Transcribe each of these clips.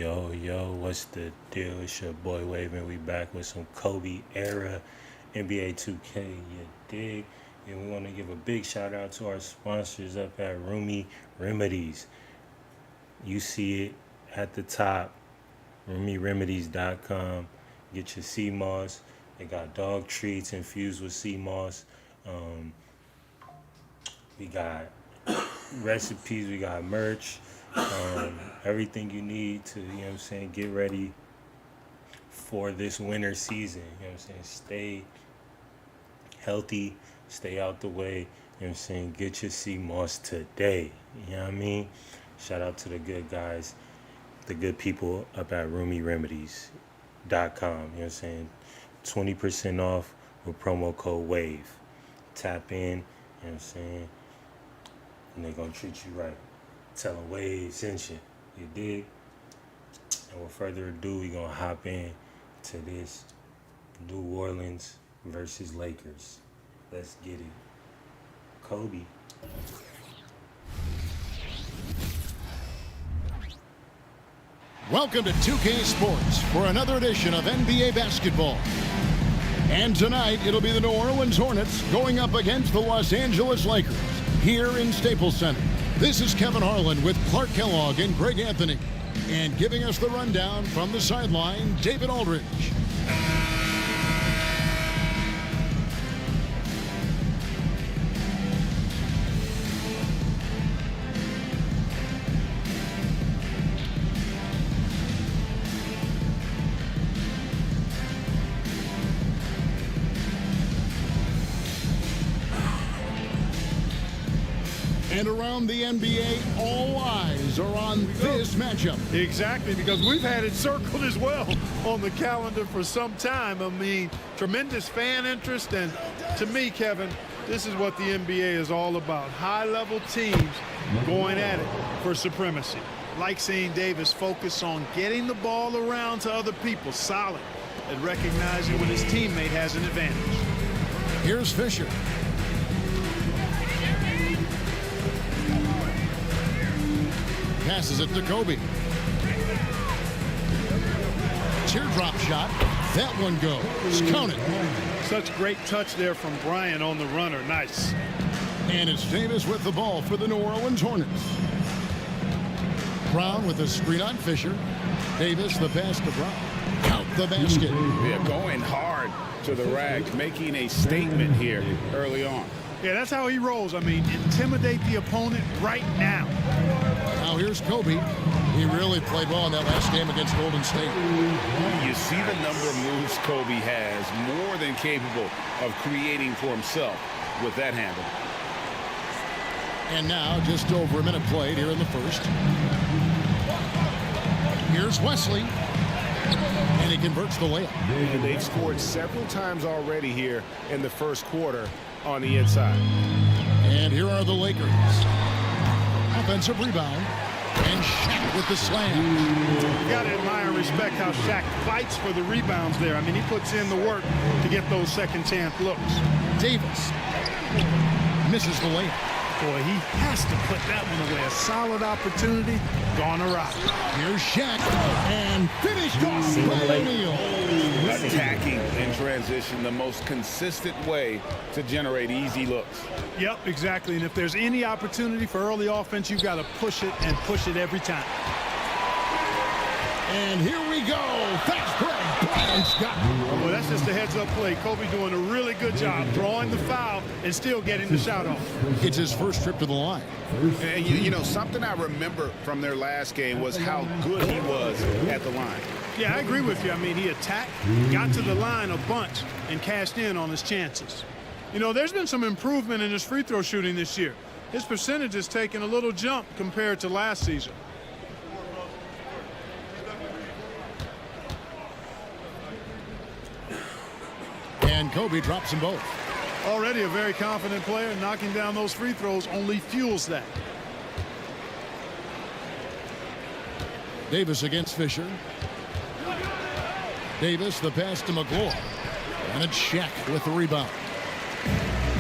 Yo, what's the deal? It's your boy Waving. We back with some Kobe era NBA 2K, you dig? And we want to give a big shout out to our sponsors up at Roomy Remedies. You see it at the top, RoomyRemedies.com. Get your sea moss. They got dog treats infused with sea moss. We got recipes, we got merch. Everything you need to, get ready for this winter season. Stay healthy, stay out the way. Get your sea moss today. You know what I mean? Shout out to the good guys, the good people up at RoomyRemedies.com. 20% off with promo code WAVE. Tap in, and they're gonna treat you right. Tell them Wave sent you. You dig? And with further ado, we're gonna hop in to this New Orleans versus Lakers. Let's get it. Kobe. Welcome to 2K Sports for another edition of NBA basketball. And tonight, it'll be the New Orleans Hornets going up against the Los Angeles Lakers here in Staples Center. This is Kevin Harlan with Clark Kellogg and Greg Anthony. And giving us the rundown from the sideline, David Aldridge. And around the NBA, all eyes are on this matchup. Exactly, because we've had it circled as well on the calendar for some time. I mean, tremendous fan interest, and to me, Kevin, this is what the NBA is all about. High-level teams going at it for supremacy. Like seeing Davis focus on getting the ball around to other people, solid, and recognizing when his teammate has an advantage. Here's Fisher. Passes it to Kobe. Teardrop shot. That one goes. Count it. Such great touch there from Bryant on the runner. Nice. And it's Davis with the ball for the New Orleans Hornets. Brown with a screen on Fisher. Davis the pass to Brown. Count the basket. Yeah, going hard to the rack, making a statement here early on. Yeah, that's how he rolls. I mean, intimidate the opponent right now. Now here's Kobe. He really played well in that last game against Golden State. You see the number of moves Kobe has, more than capable of creating for himself with that handle. And now just over a minute played here in the first. Here's Wesley. And he converts the layup. And they've scored several times already here in the first quarter on the inside. And here are the Lakers. Offensive rebound. And Shaq with the slam. You got to admire and respect how Shaq fights for the rebounds there. I mean, he puts in the work to get those second chance looks. Davis misses the layup. Boy, he has to put that one away. A solid opportunity, gone awry. Here's Shaq, and finished off by O'Neal. Attacking in transition, the most consistent way to generate easy looks. Yep, exactly. And if there's any opportunity for early offense, you've got to push it and push it every time. And here we go. Fast break. Bryant Scott. Well, that's just a heads-up play. Kobe doing a really good job drawing the foul and still getting the shot off. It's his first trip to the line. And you know, something I remember from their last game was how good he was at the line. Yeah, I agree with you. I mean, he attacked, got to the line a bunch, and cashed in on his chances. You know, there's been some improvement in his free throw shooting this year. His percentage has taken a little jump compared to last season. And Kobe drops them both. Already a very confident player. Knocking down those free throws only fuels that. Davis against Fisher. Davis the pass to McGlory. And it's Shaq with the rebound.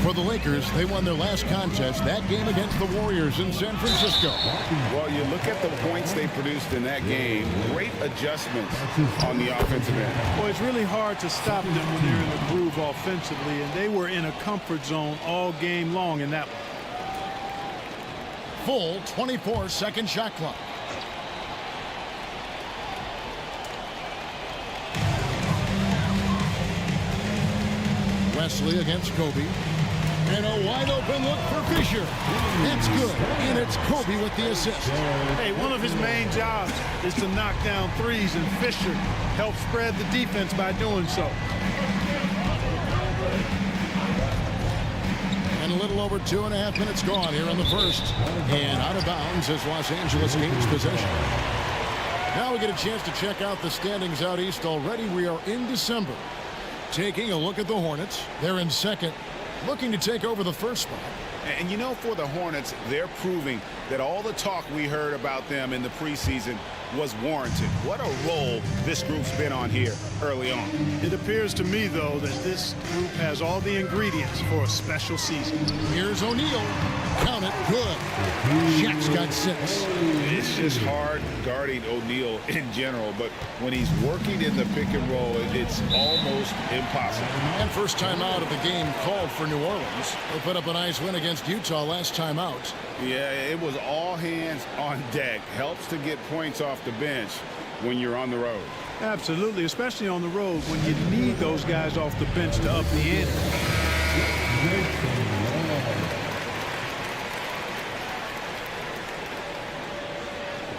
For the Lakers, they won their last contest, that game against the Warriors in San Francisco. Well, you look at the points they produced in that game. Great adjustments on the offensive end. Well, it's really hard to stop them when they're in a groove offensively, and they were in a comfort zone all game long in that one. Full 24-second shot clock. Wesley against Kobe. And a wide-open look for Fisher. It's good, and it's Kobe with the assist. Hey, one of his main jobs is to knock down threes, and Fisher helps spread the defense by doing so. And a little over 2.5 minutes gone here in the first. And out of bounds as Los Angeles gains possession. Now we get a chance to check out the standings out east already. We are in December. Taking a look at the Hornets. They're in second, looking to take over the first spot. And you know, for the Hornets, they're proving that all the talk we heard about them in the preseason was warranted. What a role this group's been on here early on. It appears to me, though, that this group has all the ingredients for a special season. Here's O'Neal. Count it. Good. Shaq's got 6. It's just hard guarding O'Neal in general, but when he's working in the pick and roll, it's almost impossible. And first time out of the game called for New Orleans. They put up a nice win against Utah last time out. Yeah, it was all hands on deck. Helps to get points off the bench when you're on the road. Absolutely, especially on the road when you need those guys off the bench to up the ante.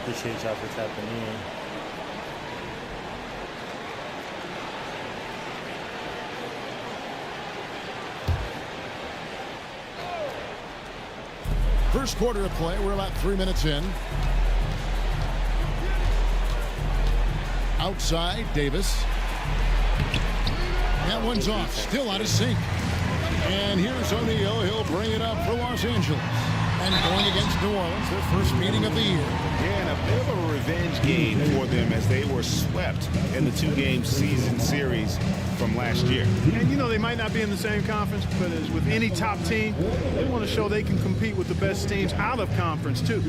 Appreciate y'all for tapping in. First quarter of play. We're about 3 minutes in. Outside, Davis. That one's off. Still out of sync. And here's O'Neal. He'll bring it up for Los Angeles. And going against New Orleans, their first meeting of the year. Yeah, and a bit of a revenge game for them as they were swept in the 2-game season series from last year. And, you know, they might not be in the same conference, but as with any top team, they want to show they can compete with the best teams out of conference, too.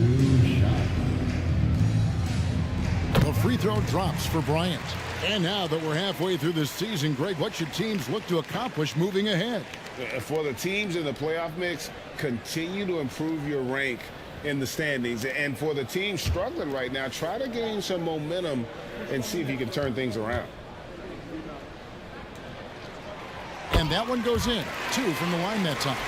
The free throw drops for Bryant. And now that we're halfway through this season, Greg, what should teams look to accomplish moving ahead? For the teams in the playoff mix, continue to improve your rank in the standings. And for the team struggling right now, try to gain some momentum and see if you can turn things around. And that one goes in. 2 from the line that time.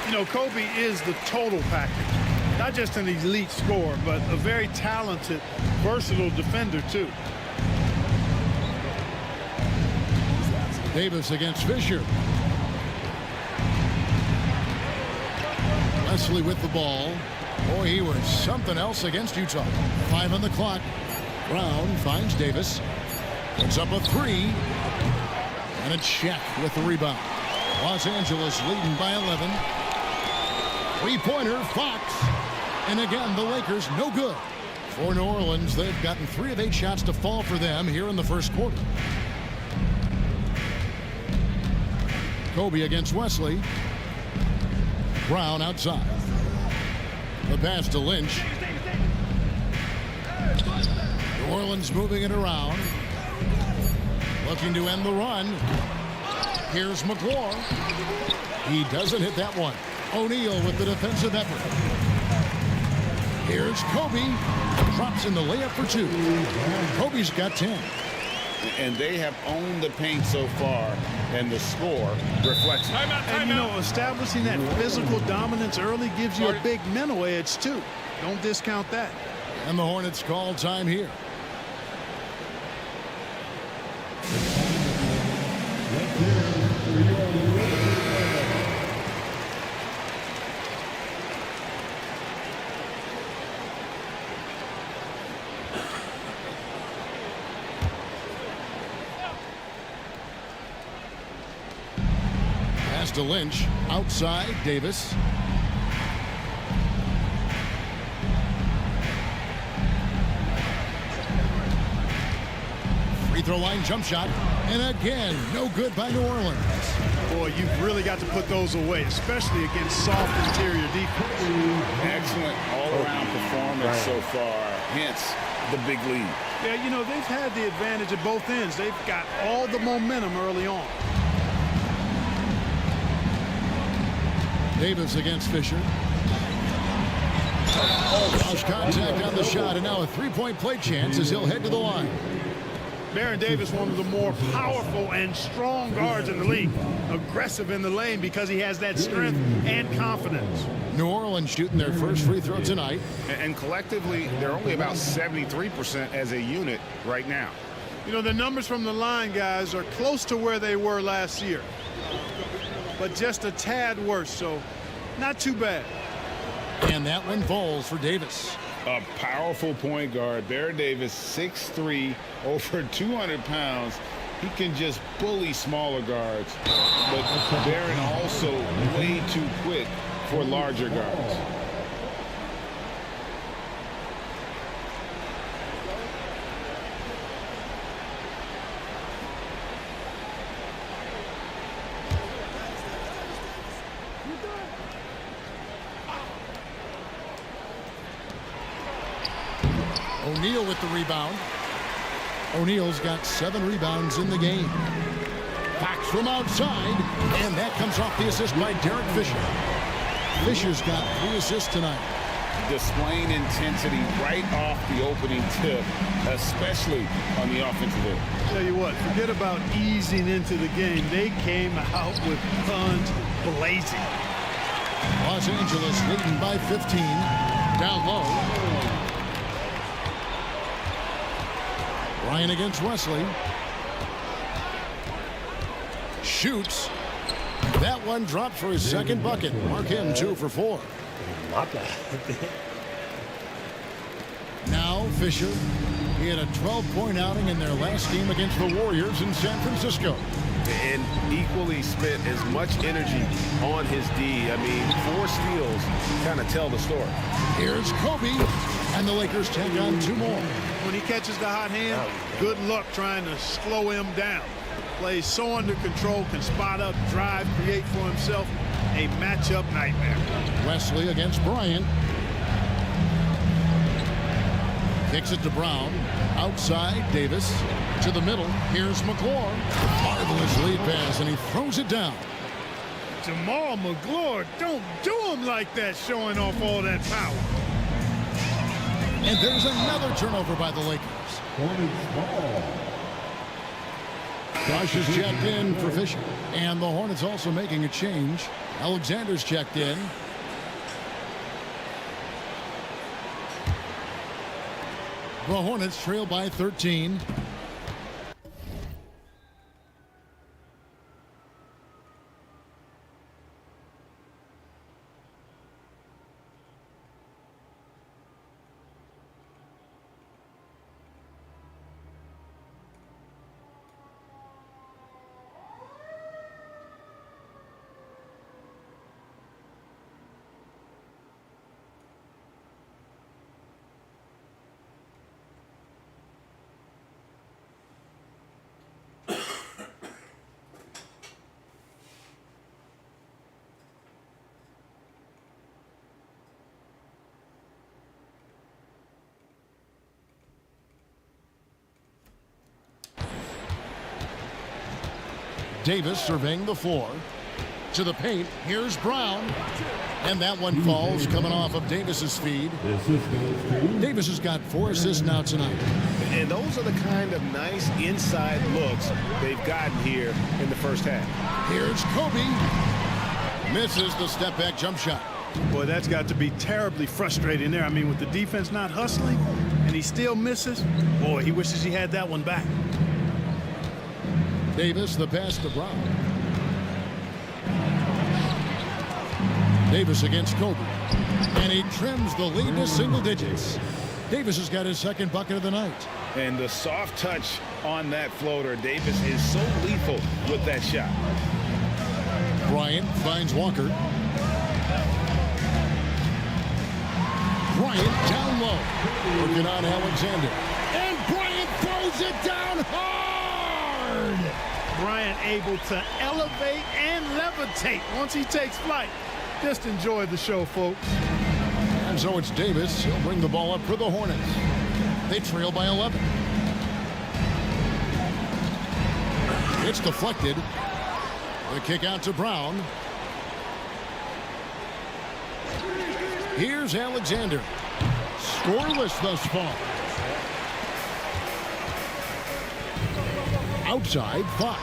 You know, Kobe is the total package. Not just an elite scorer, but a very talented, versatile defender, too. Davis against Fisher. Wesley with the ball. Boy, he was something else against Utah. 5 on the clock. Brown finds Davis. Puts up a 3. And it's Shaq with the rebound. Los Angeles leading by 11. Three-pointer, Fox. And again, the Lakers no good. For New Orleans, they've gotten 3 of 8 shots to fall for them here in the first quarter. Kobe against Wesley. Brown outside. The pass to Lynch. New Orleans moving it around. Looking to end the run. Here's McClure. He doesn't hit that one. O'Neal with the defensive effort. Here's Kobe. Drops in the layup for 2. Kobe's got 10. And they have owned the paint so far, and the score reflects it. And, you know, establishing that physical dominance early gives you a big mental edge, too. Don't discount that. And the Hornets call time here. Pass to Lynch. Outside, Davis. Free throw line jump shot. And again, no good by New Orleans. boy, you've really got to put those away, especially against soft interior defense. Excellent all-around performance so far, hence the big lead. Yeah, you know, they've had the advantage at both ends. They've got all the momentum early on. Davis against Fisher. Bosh contact on the shot, and now a three-point play chance as he'll head to the line. Baron Davis, one of the more powerful and strong guards in the league. Aggressive in the lane because he has that strength and confidence. New Orleans shooting their first free throw tonight. And collectively, they're only about 73% as a unit right now. You know, the numbers from the line, guys, are close to where they were last year. But just a tad worse, so not too bad. And that one falls for Davis. A powerful point guard. Baron Davis, 6'3", over 200 pounds. He can just bully smaller guards. But Baron also way too quick for larger guards. O'Neal with the rebound. O'Neal's got 7 rebounds in the game. Fox from outside, and that comes off the assist by Derek Fisher. Fisher's got 3 assists tonight. Displaying intensity right off the opening tip, especially on the offensive end. Tell you what, forget about easing into the game. They came out with guns blazing. Los Angeles leading by 15. Down low. Bryant against Wesley. Shoots. That one dropped for his second bucket. Mark him 2 for 4. Not bad. Now Fisher. He had a 12-point outing in their last game against the Warriors in San Francisco. And equally spent as much energy on his D. I mean, 4 steals kind of tell the story. Here's Kobe. And the Lakers take on 2 more. When he catches the hot hand, good luck trying to slow him down. Plays so under control, can spot up, drive, create for himself. A matchup nightmare. Wesley against Bryant. Kicks it to Brown. Outside, Davis. To the middle. Here's McClure. Marvelous lead pass, and he throws it down. Jamal McClure, don't do him like that, showing off all that power. And there's another turnover by the Lakers. Bosh is checked in for Fisher. And the Hornets also making a change. Alexander's checked in. The Hornets trail by 13. Davis surveying the floor. To the paint. Here's Brown. And that one falls, coming off of Davis's feed. Davis has got 4 assists now tonight. And those are the kind of nice inside looks they've gotten here in the first half. Here's Kobe. Misses the step-back jump shot. Boy, that's got to be terribly frustrating there. I mean, with the defense not hustling, and he still misses. Boy, he wishes he had that one back. Davis, the pass to Brown. Davis against Kobe. And he trims the lead to single digits. Davis has got his second bucket of the night. And the soft touch on that floater. Davis is so lethal with that shot. Bryant finds Walker. Bryant down low. Working on Alexander. And Bryant throws it down hard. Bryant able to elevate and levitate once he takes flight. Just enjoy the show, folks. And so it's Davis. He'll bring the ball up for the Hornets. They trail by 11. It's deflected. The kick out to Brown. Here's Alexander. Scoreless thus far. Outside, Fox.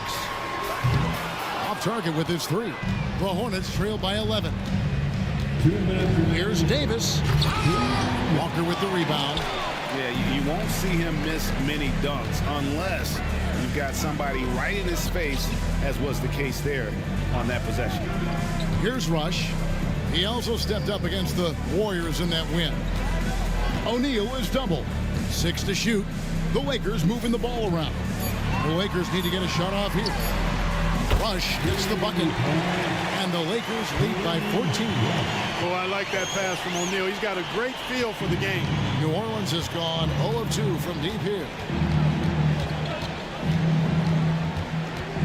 Off target with his three. The Hornets trail by 11. Here's Davis. Walker with the rebound. Yeah, you won't see him miss many dunks unless you've got somebody right in his face, as was the case there on that possession. Here's Rush. He also stepped up against the Warriors in that win. O'Neal is double. 6 to shoot. The Lakers moving the ball around. The Lakers need to get a shot off here. Rush gets the bucket. And the Lakers lead by 14. Oh, I like that pass from O'Neal. He's got a great feel for the game. New Orleans has gone 0 of 2 from deep here.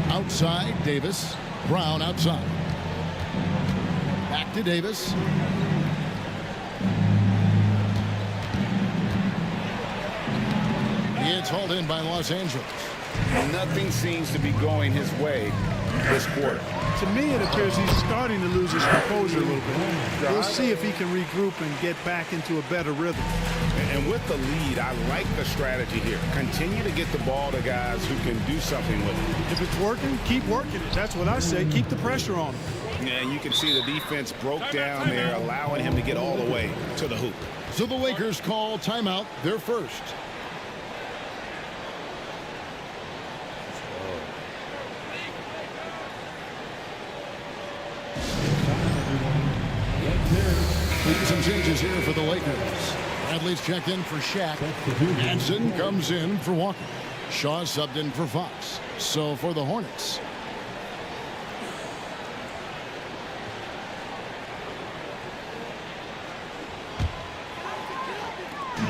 Outside, Davis. Brown outside. Back to Davis. It's hauled in by Los Angeles. Nothing seems to be going his way this quarter. To me, it appears he's starting to lose his composure a little bit. We'll see if he can regroup and get back into a better rhythm. And with the lead, I like the strategy here. Continue to get the ball to guys who can do something with it. If it's working, keep working it. That's what I say. Keep the pressure on him. And you can see the defense broke down there, allowing him to get all the way to the hoop. So the Lakers call timeout, their first. Some changes here for the Lakers. Bradley's checked in for Shaq. Hansen comes in for Walker. Shaw subbed in for Fox. So for the Hornets,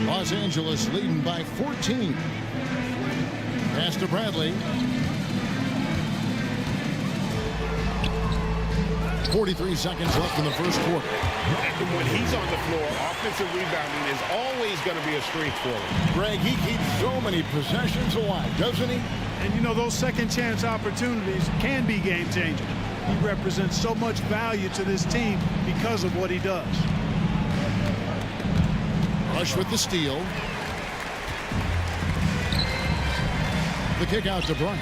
Los Angeles leading by 14. Pass to Bradley. 43 seconds left in the first quarter. And when he's on the floor, offensive rebounding is always going to be a strength for him. Gregg, he keeps so many possessions alive, doesn't he? And you know, those second chance opportunities can be game changing. He represents so much value to this team because of what he does. Rush with the steal. The kick out to Bryant.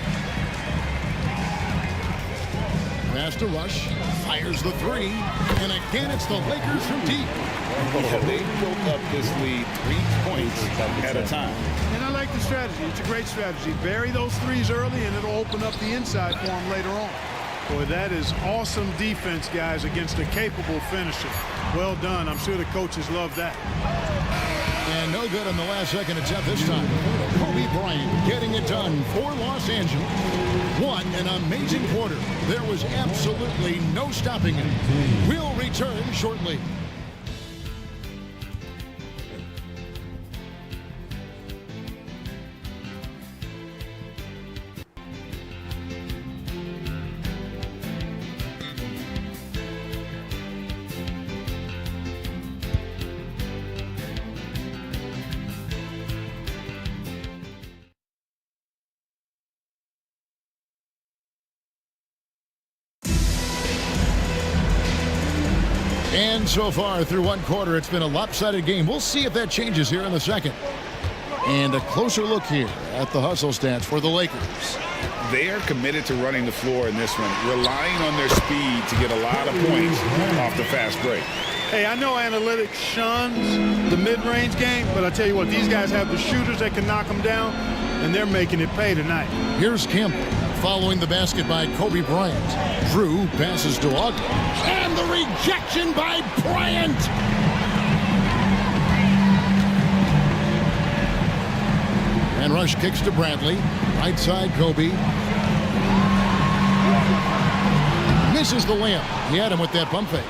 Pass to Rush. Fires the three. And again, it's the Lakers from deep. Yeah, they built up this lead 3 points at a time. And I like the strategy. It's a great strategy. Bury those threes early, and it'll open up the inside for him later on. Boy, that is awesome defense, guys, against a capable finisher. Well done. I'm sure the coaches love that. And no good on the last second attempt this time. Kobe Bryant getting it done for Los Angeles. What an amazing quarter. There was absolutely no stopping it. We'll return shortly. And so far through one quarter, it's been a lopsided game. We'll see if that changes here in the second. And a closer look here at the hustle stats for the Lakers. They are committed to running the floor in this one, relying on their speed to get a lot of points off the fast break. Hey, I know analytics shuns the mid-range game, but I tell you what, these guys have the shooters that can knock them down, and they're making it pay tonight. Here's Campbell following the basket by Kobe Bryant. Drew passes to Ogden. And the rejection by Bryant. And Rush kicks to Bradley. Right side, Kobe. Misses the layup. He had him with that bump fake.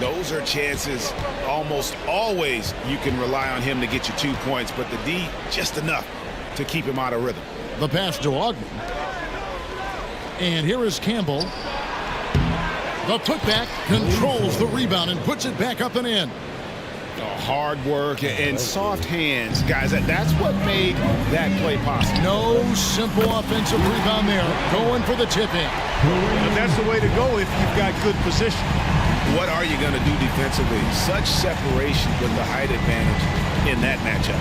Those are chances almost always you can rely on him to get you 2 points, but the D, just enough to keep him out of rhythm. The pass to Ogden. And here is Campbell. The putback controls the rebound and puts it back up and in. Hard work and soft hands, guys. That's what made that play possible. No simple offensive rebound there. Going for the tip in. But that's the way to go if you've got good position. What are you going to do defensively? Such separation with the height advantage in that matchup.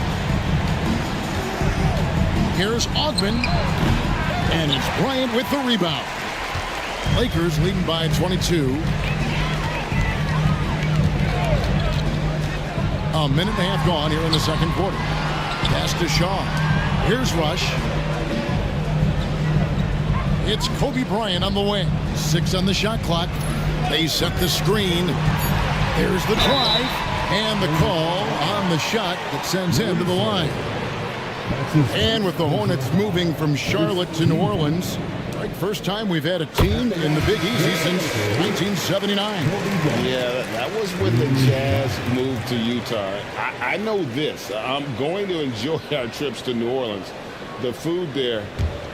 Here's Ogman. And it's Bryant with the rebound. Lakers leading by 22. A minute and a half gone here in the second quarter. Pass to Shaw. Here's Rush. It's Kobe Bryant on the wing. 6 on the shot clock. They set the screen. There's the drive. And the call on the shot that sends him to the line. And with the Hornets moving from Charlotte to New Orleans, like first time we've had a team in the Big Easy since 1979. Yeah, that was when the Jazz moved to Utah. I know this. I'm going to enjoy our trips to New Orleans. The food there,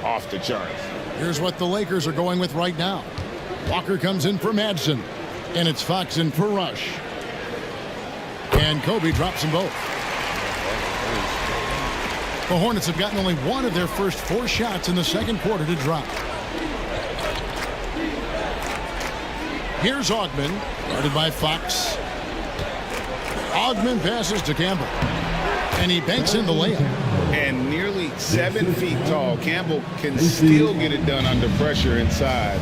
off the charts. Here's what the Lakers are going with right now. Walker comes in for Madsen, and it's Fox in for Rush. And Kobe drops them both. The Hornets have gotten only one of their first 4 shots in the second quarter to drop. Here's Ogman, guarded by Fox. Ogman passes to Campbell, and he banks in the layup. And nearly 7 feet tall, Campbell can still get it done under pressure inside.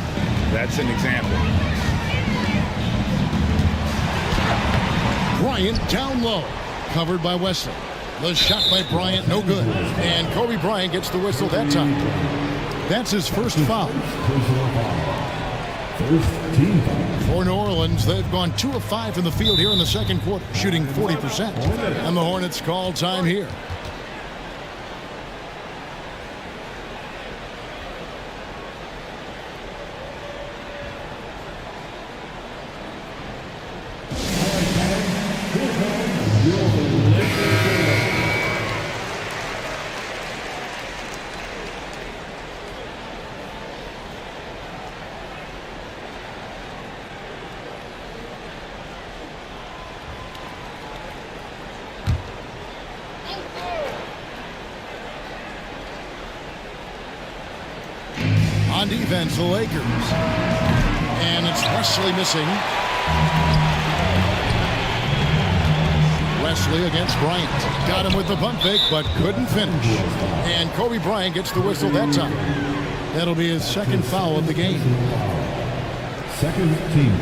That's an example. Bryant down low, covered by Wesley. The shot by Bryant, no good. And Kobe Bryant gets the whistle that time. That's his first foul. For New Orleans, they've gone 2 of 5 from the field here in the second quarter, shooting 40%. And the Hornets call time here. On defense, the Lakers. And it's Wesley missing. Wesley against Bryant. Got him with the pump fake, but couldn't finish. And Kobe Bryant gets the whistle that time. That'll be his second foul of the game. Second team.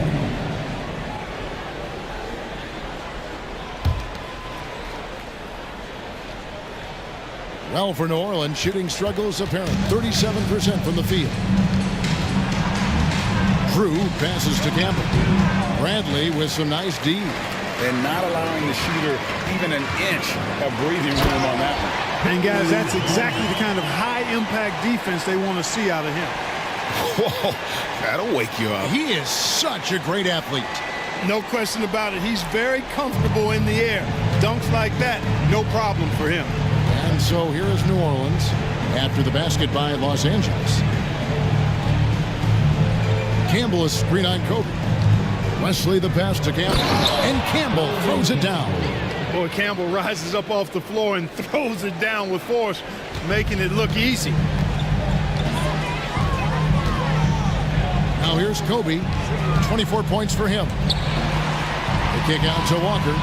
Well, for New Orleans, shooting struggles apparent. 37% from the field. Drew passes to Campbell. Bradley with some nice D. And not allowing the shooter even an inch of breathing room on that one. And guys, that's exactly the kind of high-impact defense they want to see out of him. Whoa, that'll wake you up. He is such a great athlete. No question about it. He's very comfortable in the air. Dunks like that, no problem for him. And so here is New Orleans after the basket by Los Angeles. Campbell is screen on Kobe. Wesley the pass to Campbell. And Campbell throws it down. Boy, Campbell rises up off the floor and throws it down with force, making it look easy. Now here's Kobe. 24 points for him. The kick out to Walker.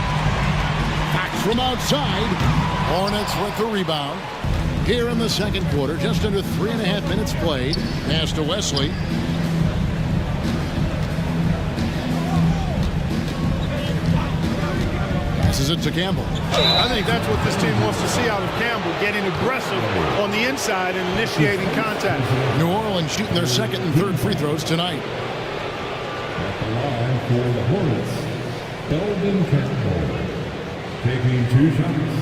Back from outside. Hornets with the rebound. Here in the second quarter, just under 3.5 minutes played. Pass to Wesley. Passes it to Campbell. I think that's what this team wants to see out of Campbell, getting aggressive on the inside and initiating contact. New Orleans shooting their second and third free throws tonight. At the line for the Hornets, Belvin Campbell, taking 2 shots.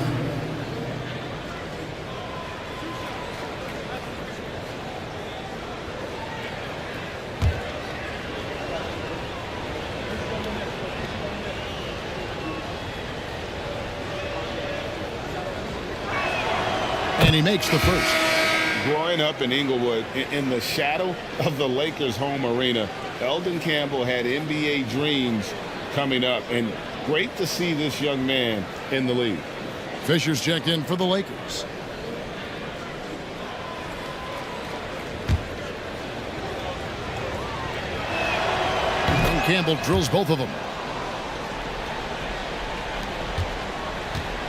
And he makes the first. Growing up in Inglewood, in the shadow of the Lakers' home arena, Eldon Campbell had NBA dreams coming up, and great to see this young man in the league. Fisher's checked in for the Lakers. And Campbell drills both of them.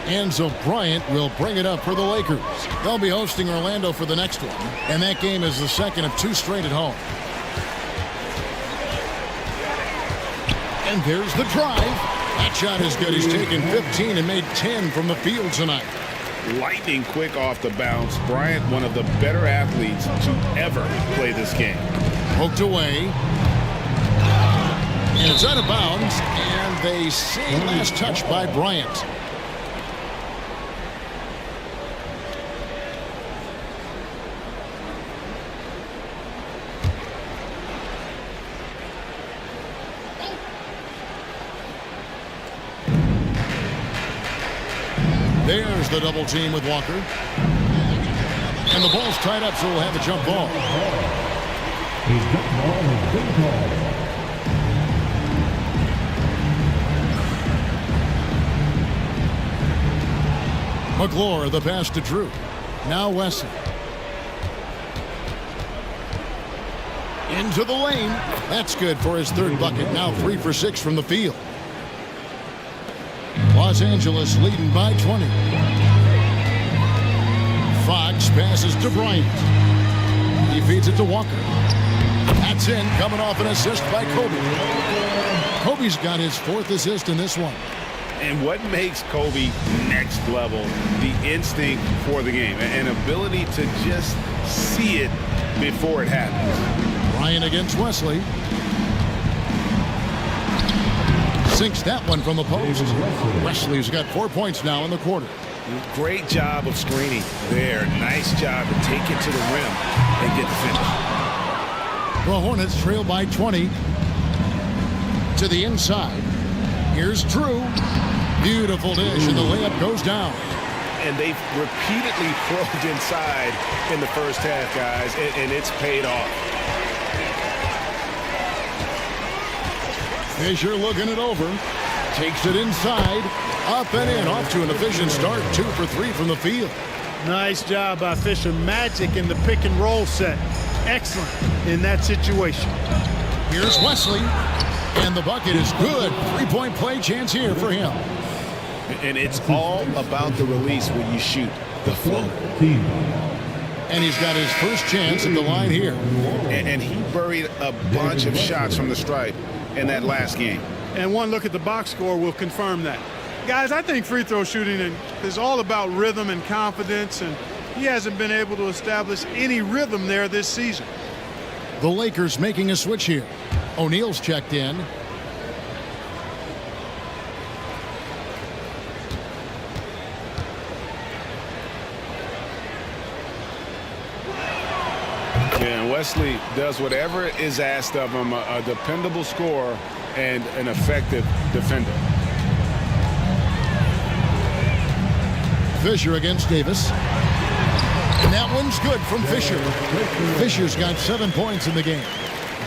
And so Bryant will bring it up for the Lakers. They'll be hosting Orlando for the next one, and that game is the second of 2 straight at home. And there's the drive. That shot is good. He's taken 15 and made 10 from the field tonight. Lightning quick off the bounce. Bryant, one of the better athletes to ever play this game. Poked away. And it's out of bounds, and they say last touch by Bryant. There's the double team with Walker. And the ball's tied up, so we'll have a jump ball. A jump ball has been called. McClure, the pass to Drew. Now Wesley. Into the lane. That's good for his 3rd bucket. Now 3 for 6 from the field. Los Angeles leading by 20. Fox passes to Bryant. He feeds it to Walker. That's in, coming off an assist by Kobe. Kobe's got his 4th assist in this one. And what makes Kobe next level? The instinct for the game, an ability to just see it before it happens. Bryant against Wesley. Sinks that one from the post. Wesley's got 4 points now in the quarter. Great job of screening there. Nice job to take it to the rim and get the finish. The Hornets trail by 20. To the inside. Here's Drew. Beautiful dish, and the layup goes down. And they've repeatedly probed inside in the first half, guys, and it's paid off. Fisher looking it over. Takes it inside. Up and in. Off to an efficient start. 2 for 3 from the field. Nice job by Fisher. Magic in the pick and roll set. Excellent in that situation. Here's Wesley. And the bucket is good. 3-point play chance here for him. And it's all about the release when you shoot the float. And he's got his first chance at the line here. And he buried a bunch of shots from the stripe in that last game. And one look at the box score will confirm that. Guys, I think free throw shooting is all about rhythm and confidence, and he hasn't been able to establish any rhythm there this season. The Lakers making a switch here. O'Neal's checked in. And Wesley does whatever is asked of him, a dependable scorer and an effective defender. Fisher against Davis. And that one's good from Fisher. Fisher's got 7 points in the game.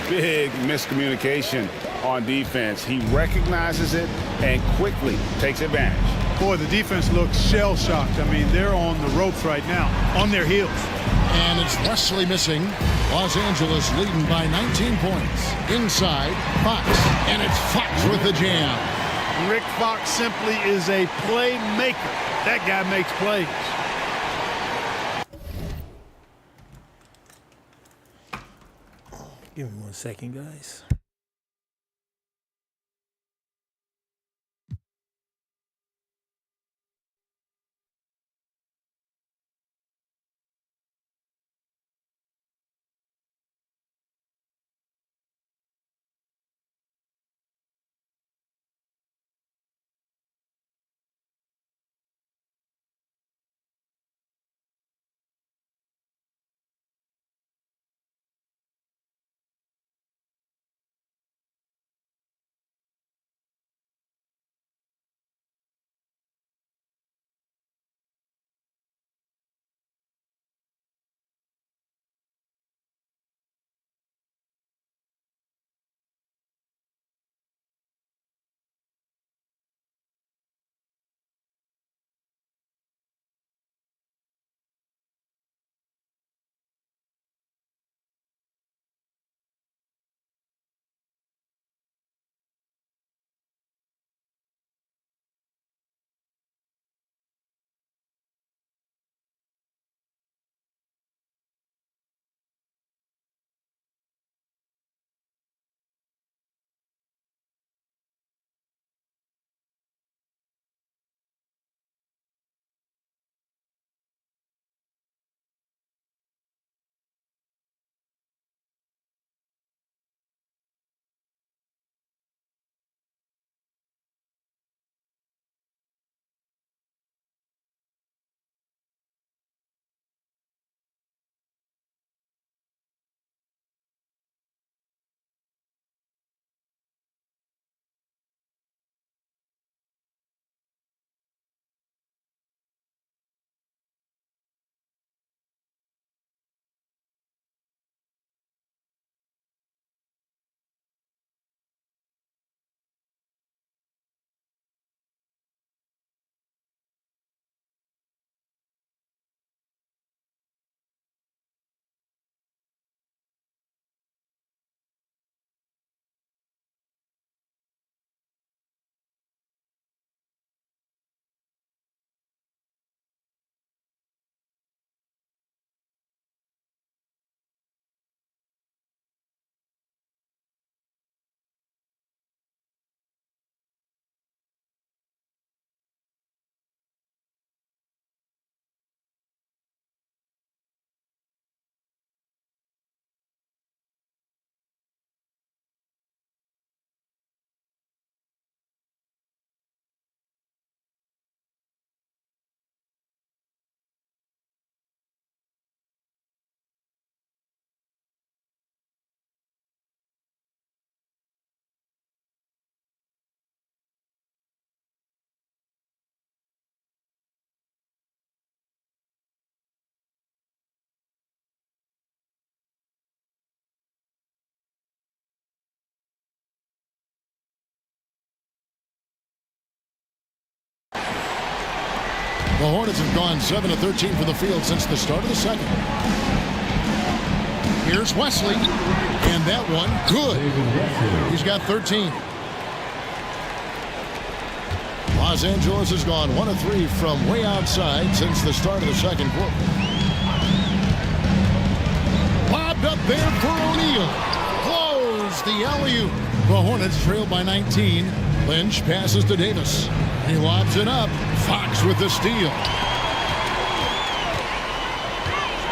Big miscommunication on defense. He recognizes it and quickly takes advantage. Boy, the defense looks shell-shocked. I mean, they're on the ropes right now, on their heels. And it's Wesley missing. Los Angeles leading by 19 points. Inside, Fox. And it's Fox with the jam. Rick Fox simply is a playmaker. That guy makes plays. Give me 1 second, guys. The Hornets have gone 7 of 13 from the field since the start of the second. Here's Wesley, and that one good. He's got 13. Los Angeles has gone 1 of 3 from way outside since the start of the second quarter. Lobbed up there for O'Neal. Close the alley-oop. The Hornets trail by 19. Lynch passes to Davis. He lobs it up. Fox with the steal.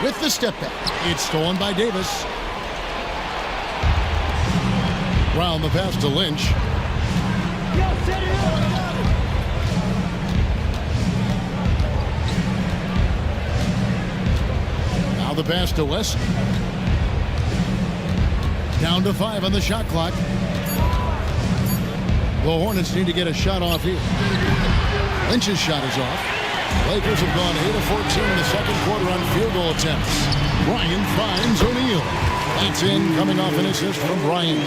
With the step back. It's stolen by Davis. Round the pass to Lynch. Now the pass to West. Down to 5 on the shot clock. The Hornets need to get a shot off here. Lynch's shot is off. Lakers have gone 8 of 14 in the second quarter on field goal attempts. Bryant finds O'Neal. That's in, coming off an assist from Bryant.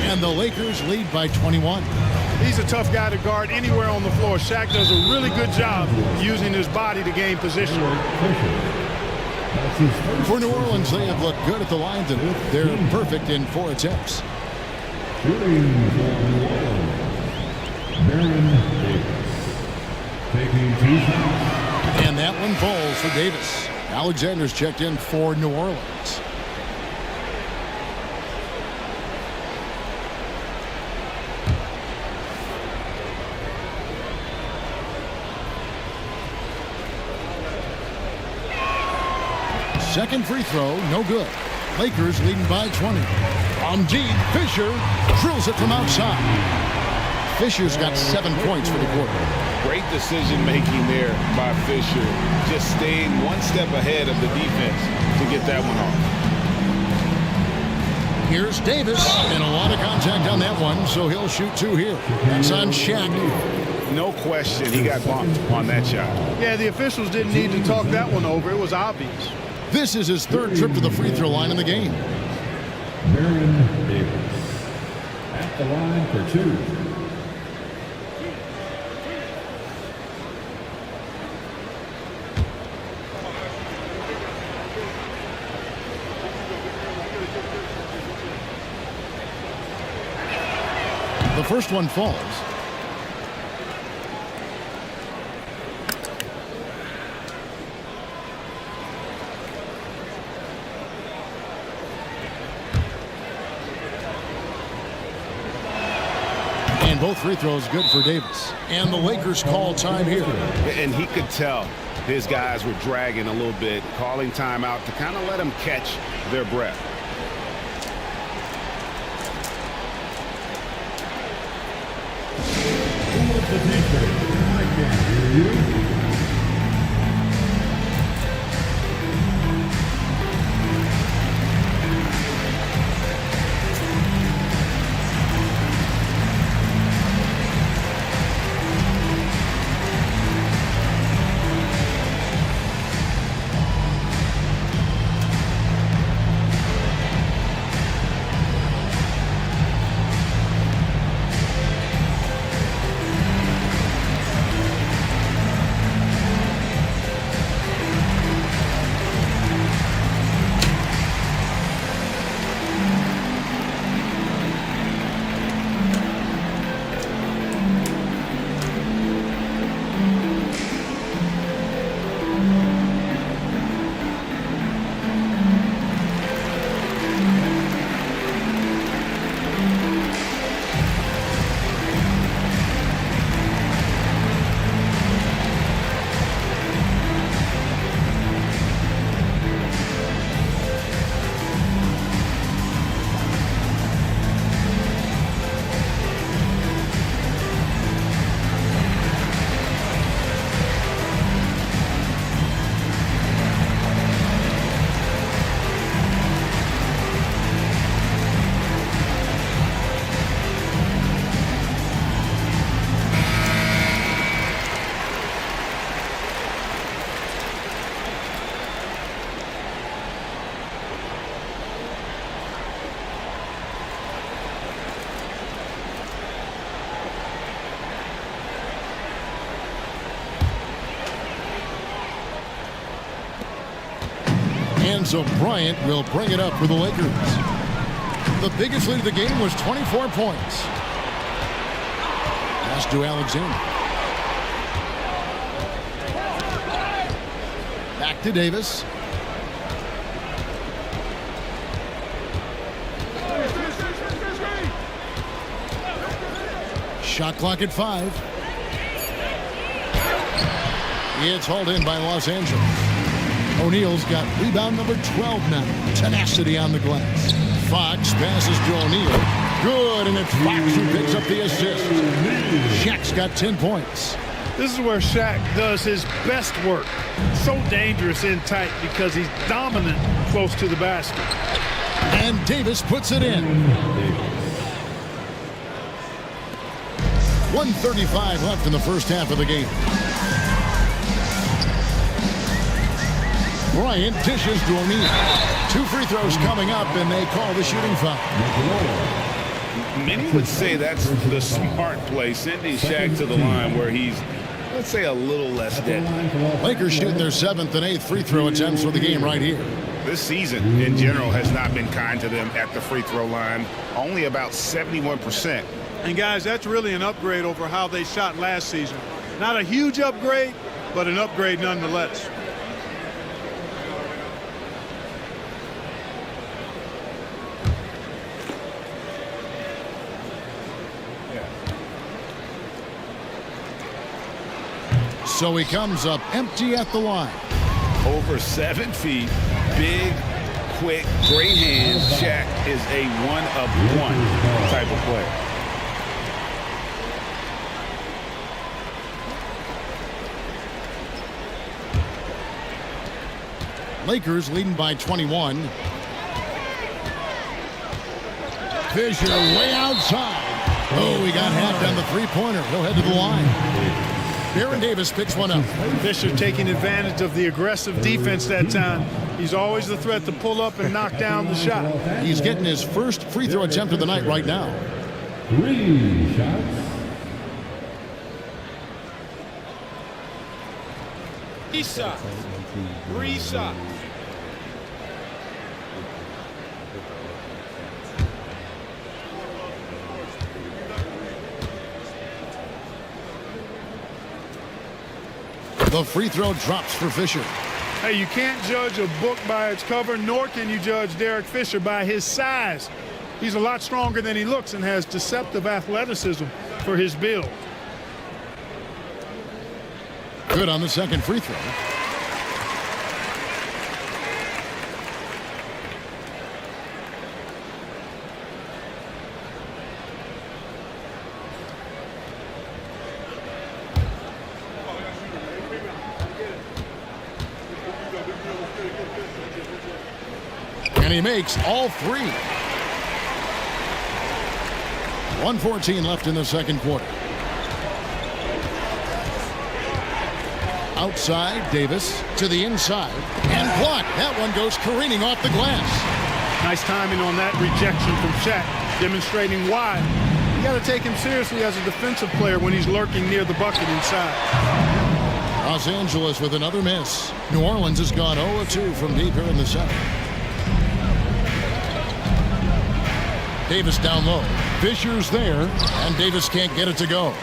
And the Lakers lead by 21. He's a tough guy to guard anywhere on the floor. Shaq does a really good job using his body to gain position. For New Orleans, they have looked good at the line tonight. They're perfect in 4 attempts. Shooting for New Orleans, Baron Davis. Taking 2 shots. And that one falls for Davis. Alexander's checked in for New Orleans. Second free throw, no good. Lakers leading by 20. On deep, Fisher drills it from outside. Fisher's got 7 points for the quarter. Great decision-making there by Fisher. Just staying one step ahead of the defense to get that one off. Here's Davis, and a lot of contact on that one, so he'll shoot 2 here. That's on Shaq. No question, he got bumped on that shot. Yeah, the officials didn't need to talk that one over. It was obvious. This is his 3rd trip to the free throw line in the game. Baron Davis at the line for 2. The first one falls. And both free throws good for Davis. And the Lakers call time here. And he could tell his guys were dragging a little bit, calling timeout to kind of let them catch their breath. The t-shirt, I can't hear you. And so Bryant will bring it up for the Lakers. The biggest lead of the game was 24 points. Pass to Alexander. Back to Davis. Shot clock at 5. It's hauled in by Los Angeles. O'Neal's got rebound number 12 now. Tenacity on the glass. Fox passes to O'Neal. Good, and it's Fox who picks up the assist. Shaq's got 10 points. This is where Shaq does his best work. So dangerous in tight because he's dominant close to the basket. And Davis puts it in. 1:35 left in the first half of the game. Bryant dishes to O'Neal. 2 free throws coming up, and they call the shooting foul. Many would say that's the smart play, sending Shaq to the line where he's, let's say, a little less dead. Lakers shooting their 7th and 8th free throw attempts for the game right here. This season, in general, has not been kind to them at the free throw line. Only about 71%. And, guys, that's really an upgrade over how they shot last season. Not a huge upgrade, but an upgrade nonetheless. So he comes up empty at the line. Over 7 feet, big, quick, great hands. Shaq is a one-of-one type of player. Lakers leading by 21. Fisher way outside. Oh, he got half down the three-pointer. He'll head to the line. Baron Davis picks one up. Fisher taking advantage of the aggressive defense that time. He's always the threat to pull up and knock down the shot. He's getting his first free throw attempt of the night right now. 3 shots. Three shots. The free throw drops for Fisher. Hey, you can't judge a book by its cover, nor can you judge Derek Fisher by his size. He's a lot stronger than he looks and has deceptive athleticism for his build. Good on the second free throw. And he makes all 3. 1:14 left in the second quarter. Outside, Davis to the inside. And blocked. That one goes careening off the glass. Nice timing on that rejection from Shaq, demonstrating why. You got to take him seriously as a defensive player when he's lurking near the bucket inside. Los Angeles with another miss. New Orleans has gone 0-2 from deep here in the second. Davis down low. Fisher's there, and Davis can't get it to go.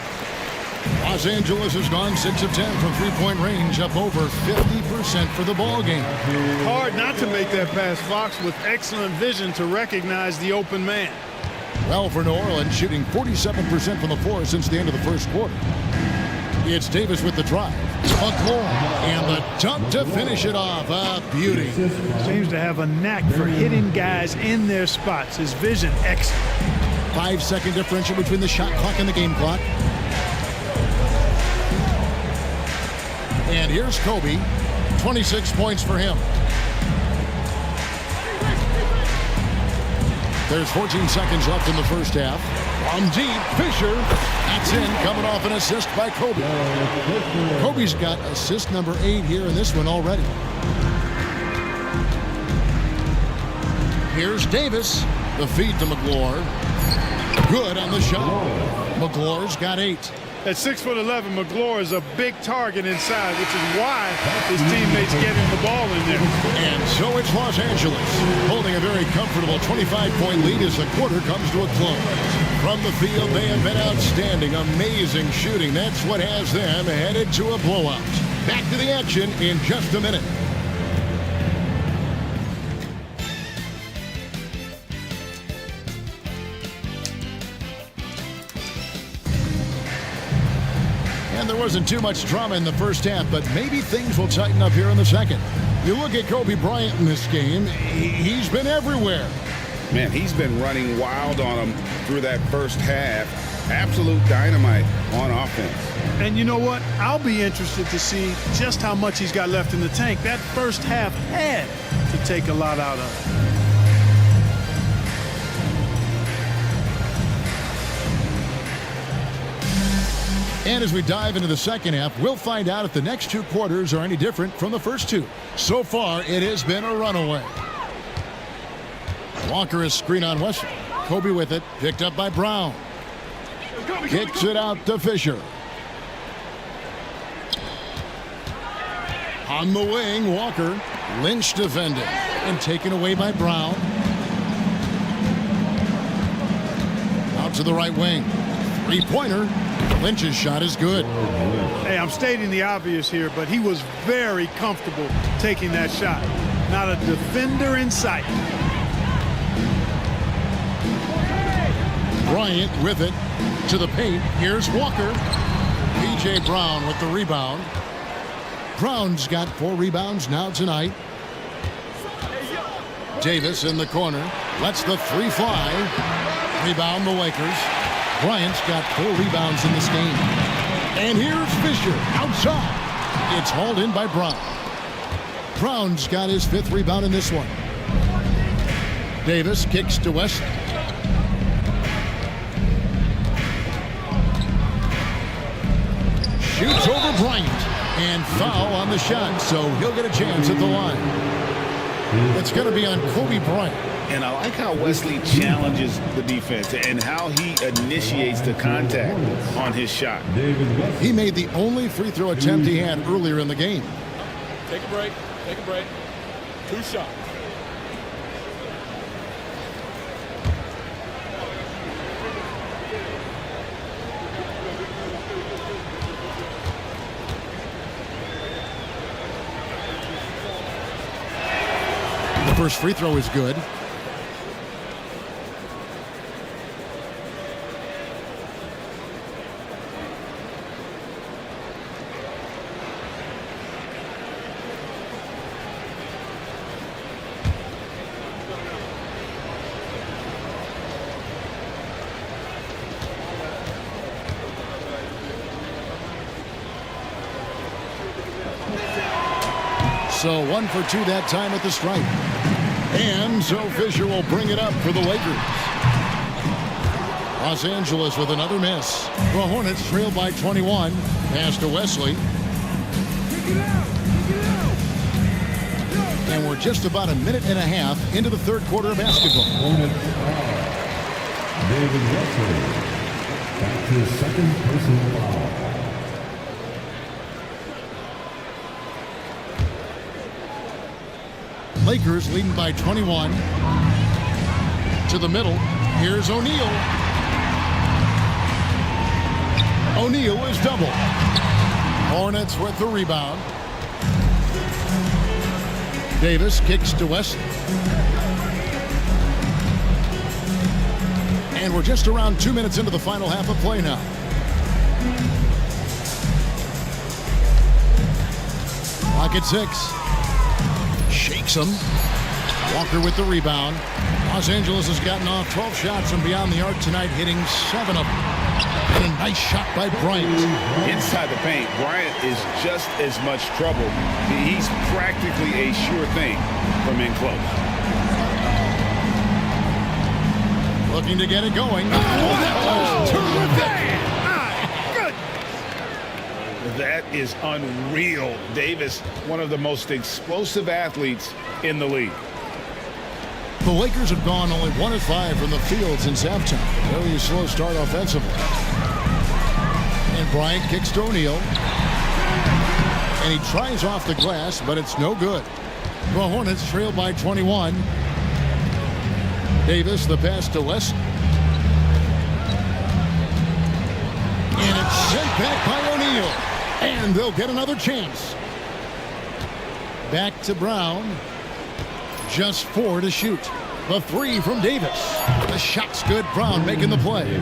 Los Angeles has gone 6 of 10 from three-point range, up over 50% for the ball game. Hard not to make that pass. Fox with excellent vision to recognize the open man. Well, for New Orleans, shooting 47% from the floor since the end of the first quarter. It's Davis with the drive. McLaurin, and the dunk to finish it off. A beauty. Seems to have a knack for hitting guys in their spots. His vision excellent. 5-second differential between the shot clock and the game clock. And here's Kobe. 26 points for him. There's 14 seconds left in the first half. From deep, Fisher. That's in, coming off an assist by Kobe. Kobe's got assist number 8 here in this one already. Here's Davis. The feed to McLaurin. Good on the shot. McLaurin's got 8. At 6'11", McGlure is a big target inside, which is why his teammates get him the ball in there. And so it's Los Angeles holding a very comfortable 25-point lead as the quarter comes to a close. From the field, they have been outstanding, amazing shooting. That's what has them headed to a blowout. Back to the action in just a minute. And there wasn't too much drama in the first half, but maybe things will tighten up here in the second. You look at Kobe Bryant in this game, he's been everywhere. Man, he's been running wild on him through that first half. Absolute dynamite on offense. And you know what? I'll be interested to see just how much he's got left in the tank. That first half had to take a lot out of him. And as we dive into the second half, we'll find out if the next two quarters are any different from the first two. So far, it has been a runaway. Walker is screen on Wesley. Kobe with it, picked up by Brown. Kicks it out to Fisher. On the wing, Walker. Lynch defending and taken away by Brown. Out to the right wing. Three-pointer. Lynch's shot is good. Hey, I'm stating the obvious here, but he was very comfortable taking that shot. Not a defender in sight. Bryant with it to the paint. Here's Walker. P.J. Brown with the rebound. Brown's got 4 rebounds now tonight. Davis in the corner. Lets the three fly. Rebound the Lakers. Bryant's got 4 rebounds in this game. And here's Fisher outside. It's hauled in by Brown. Brown's got his 5th rebound in this one. Davis kicks to Wesley. Shoots over Bryant. And foul on the shot, so he'll get a chance at the line. It's going to be on Kobe Bryant. And I like how Wesley challenges the defense and how he initiates the contact on his shot. He made the only free throw attempt he had earlier in the game. Take a break. Take a break. 2 shots. The first free throw is good. So 1 for 2 that time at the stripe. And so Fisher will bring it up for the Lakers. Los Angeles with another miss. The Hornets trail by 21. Pass to Wesley. And we're just about a minute and a half into the third quarter of basketball. Hornets David Wesley. That's his second personal foul. Lakers leading by 21. To the middle. Here's O'Neal. O'Neal is double. Hornets with the rebound. Davis kicks to Wesley. And we're just around 2 minutes into the final half of play now. Clock at 6. Shakes him. Walker with the rebound. Los Angeles has gotten off 12 shots from beyond the arc tonight, hitting 7 of them. And a nice shot by Bryant. Inside the paint, Bryant is just as much trouble. He's practically a sure thing from in close. Looking to get it going. Oh, that was terrific. That is unreal. Davis, one of the most explosive athletes in the league. The Lakers have gone only 1 of 5 from the field since halftime. Very slow start offensively. And Bryant kicks to O'Neal. And he tries off the glass, but it's no good. The Hornets trail by 21. Davis, the pass to West. And it's sent back by O'Neal. And they'll get another chance. Back to Brown. Just 4 to shoot. The 3 from Davis. The shot's good. Brown making the play.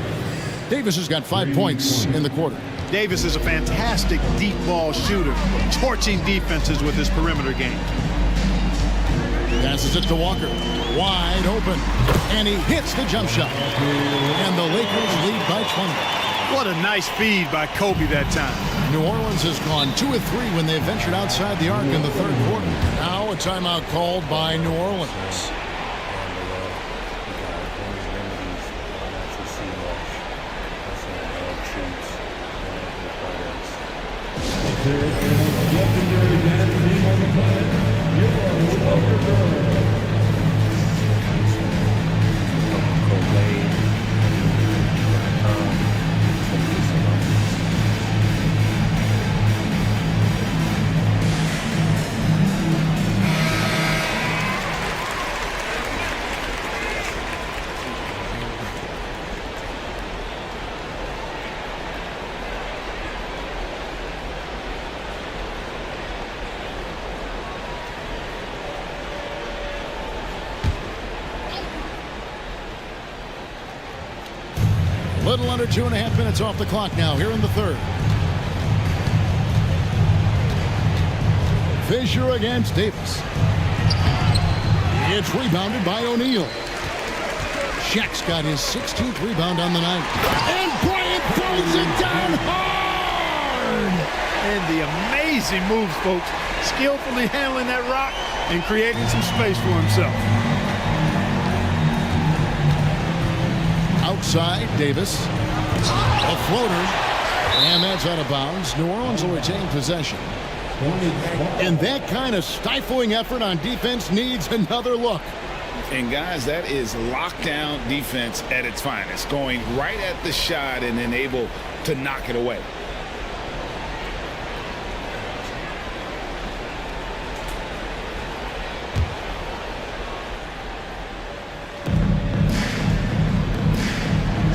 Davis has got 5 points in the quarter. Davis is a fantastic deep ball shooter, torching defenses with his perimeter game. Passes it to Walker. Wide open. And he hits the jump shot. And the Lakers lead by 20. What a nice feed by Kobe that time. New Orleans has gone 2 of 3 when they ventured outside the arc in the third quarter. Now a timeout called by New Orleans. Little under 2.5 minutes off the clock now here in the third. Fisher against Davis. It's rebounded by O'Neal. Shaq's got his 16th rebound on the night. And Bryant throws it down hard! And the amazing moves, folks. Skillfully handling that rock and creating some space for himself. Outside, Davis. A floater. And that's out of bounds. New Orleans will retain possession. And that kind of stifling effort on defense needs another look. And guys, that is lockdown defense at its finest. Going right at the shot and then able to knock it away.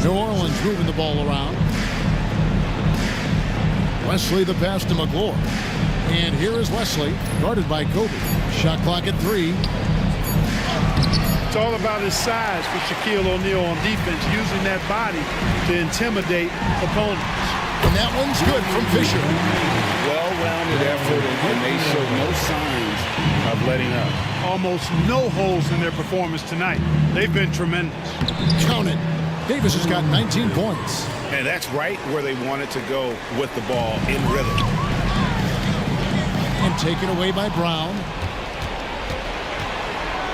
New Orleans moving the ball around. Wesley the pass to McGlure. And here is Wesley, guarded by Kobe. Shot clock at 3. It's all about his size for Shaquille O'Neal on defense, using that body to intimidate opponents. And that one's good from Fisher. Well-rounded effort, and they show no signs of letting up. Almost no holes in their performance tonight. They've been tremendous. Count it. Davis has got 19 points. And that's right where they wanted to go with the ball in rhythm. And taken away by Brown.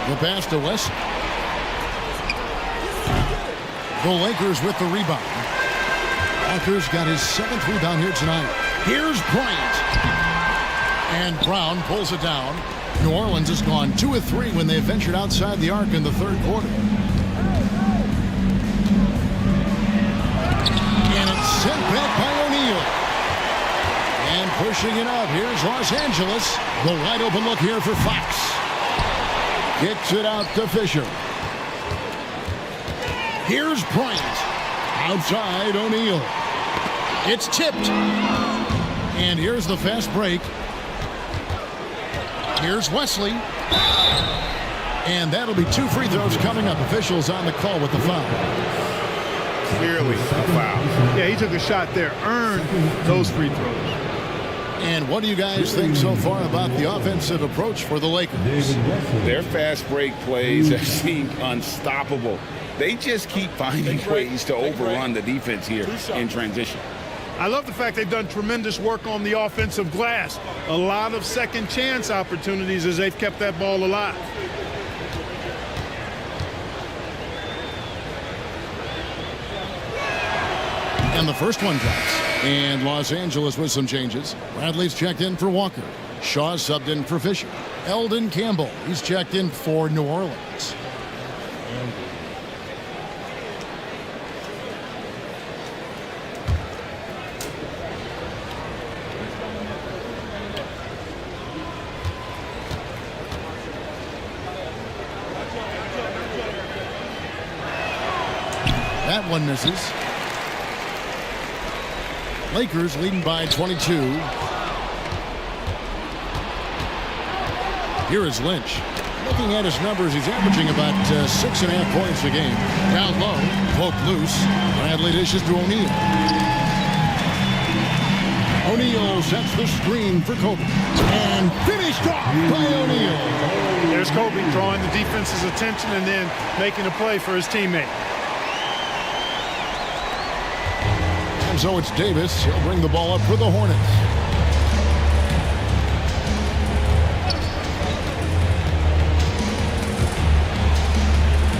The pass to West. The Lakers with the rebound. Walker's got his 7th rebound here tonight. Here's Bryant. And Brown pulls it down. New Orleans has gone 2 of 3 when they ventured outside the arc in the third quarter. And it's sent back by O'Neal. And pushing it out, here's Los Angeles. The wide open look here for Fox. Kicks it out to Fisher. Here's Bryant. Outside O'Neal. It's tipped. And here's the fast break. Here's Wesley. And that'll be 2 free throws coming up. Officials on the call with the foul. Clearly a foul. Yeah, he took a shot there, earned those free throws. And what do you guys think so far about the offensive approach for the Lakers? Their fast break plays have seemed unstoppable. They just keep finding ways to overrun the defense here in transition. I love the fact they've done tremendous work on the offensive glass. A lot of second chance opportunities as they've kept that ball alive. And the first one drops. And Los Angeles with some changes. Bradley's checked in for Walker. Shaw subbed in for Fisher. Eldon Campbell, he's checked in for New Orleans. That one misses. Lakers leading by 22. Here is Lynch. Looking at his numbers, he's averaging about 6.5 points a game. Down low, poke loose. Bradley dishes to O'Neal. O'Neal sets the screen for Kobe. And finished off by O'Neal. There's Kobe drawing the defense's attention and then making a play for his teammate. And so it's Davis. He'll bring the ball up for the Hornets.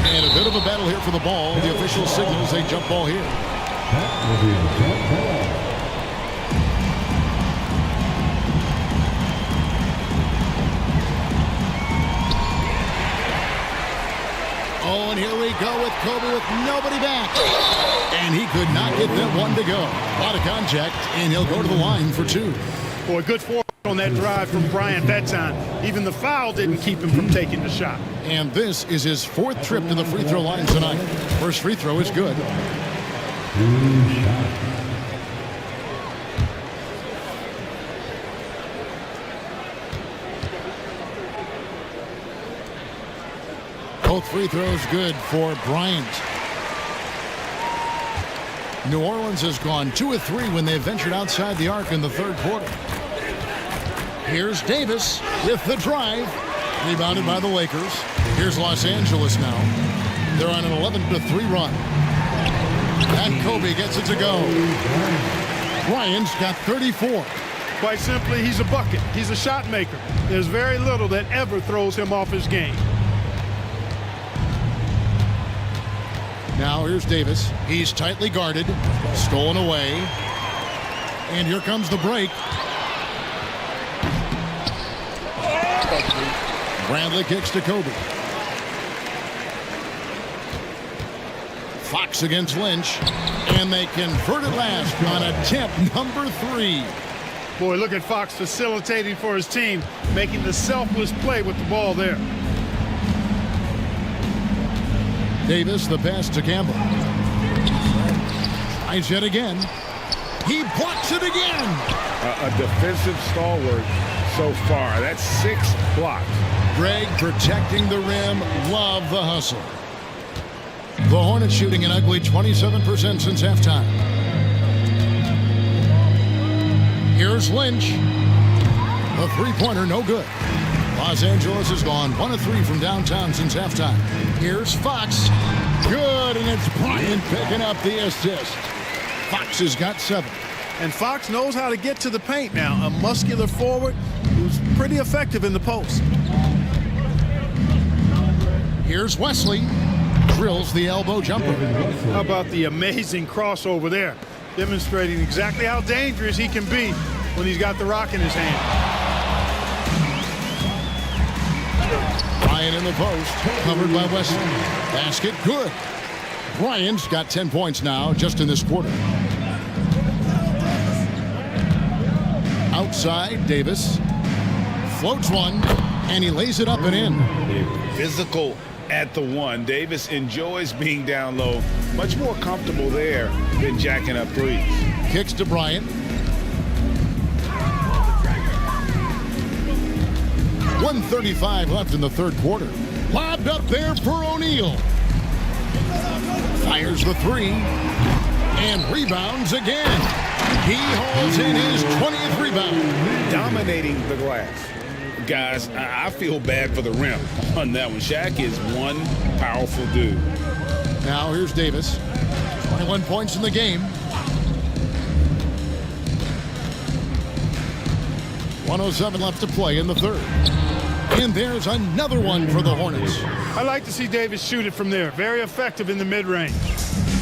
And a bit of a battle here for the ball. The official signals a jump ball here. That will be a jump ball. Oh, and here we go with Kobe with nobody back. And he could not get that one to go. A lot of contact, and he'll go to the line for two. Boy, good forward on that drive from Bryant that time. Even the foul didn't keep him from taking the shot. And this is his fourth trip to the free throw line tonight. First free throw is good. Both free throws good for Bryant. New Orleans has gone 2 of 3 when they ventured outside the arc in the third quarter. Here's Davis with the drive. Rebounded by the Lakers. Here's Los Angeles now. They're on an 11-3 run. And Kobe gets it to go. Bryant's got 34. Quite simply, he's a bucket. He's a shot maker. There's very little that ever throws him off his game. Now here's Davis. He's tightly guarded. Stolen away. And here comes the break. Bradley kicks to Kobe. Fox against Lynch. And they convert it last on attempt number 3. Boy, look at Fox facilitating for his team, making the selfless play with the ball there. Davis, the pass to Campbell. Tries yet again. He blocks it again. A defensive stalwart so far. That's 6 blocks. Gregg protecting the rim. Love the hustle. The Hornets shooting an ugly 27% since halftime. Here's Lynch. The three-pointer, no good. Los Angeles has gone 1 of 3 from downtown since halftime. Here's Fox. Good, and it's Bryant picking up the assist. Fox has got 7. And Fox knows how to get to the paint now. A muscular forward who's pretty effective in the post. Here's Wesley. Drills the elbow jumper. How about the amazing crossover there? Demonstrating exactly how dangerous he can be when he's got the rock in his hand. Bryant in the post, covered by Wesley. Basket, good. Bryant's got 10 points now, just in this quarter. Outside, Davis. Floats one, and he lays it up and in. Physical at the 1. Davis enjoys being down low. Much more comfortable there than jacking up threes. Kicks to Bryant. 1:35 left in the third quarter. Lobbed up there for O'Neal. Fires the 3. And rebounds again. He holds in his 20th rebound. Dominating the glass. Guys, I feel bad for the rim on that one. Shaq is one powerful dude. Now here's Davis. 21 points in the game. 1:07 left to play in the third. And there's another one for the Hornets. I like to see Davis shoot it from there. Very effective in the mid-range.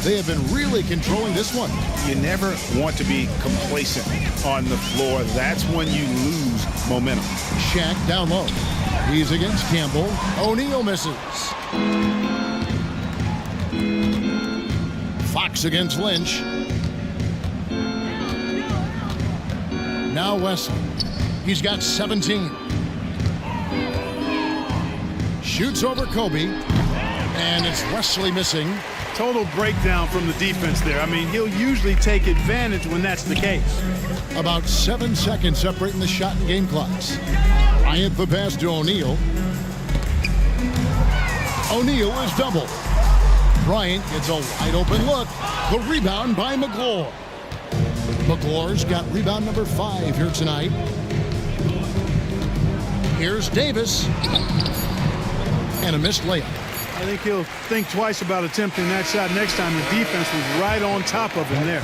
They have been really controlling this one. You never want to be complacent on the floor. That's when you lose momentum. Shaq down low. He's against Campbell. O'Neal misses. Fox against Lynch. Now Wesley. He's got 17. Shoots over Kobe. And it's Wesley missing. total breakdown from the defense there. I mean, he'll usually take advantage when that's the case. About 7 seconds separating the shot and game clocks. Bryant the pass to O'Neal. O'Neal is doubled. Bryant gets a wide open look. The rebound by McGlure. McGlure's got rebound number 5 here tonight. Here's Davis. And a missed layup. I think he'll think twice about attempting that shot next time. The defense was right on top of him there.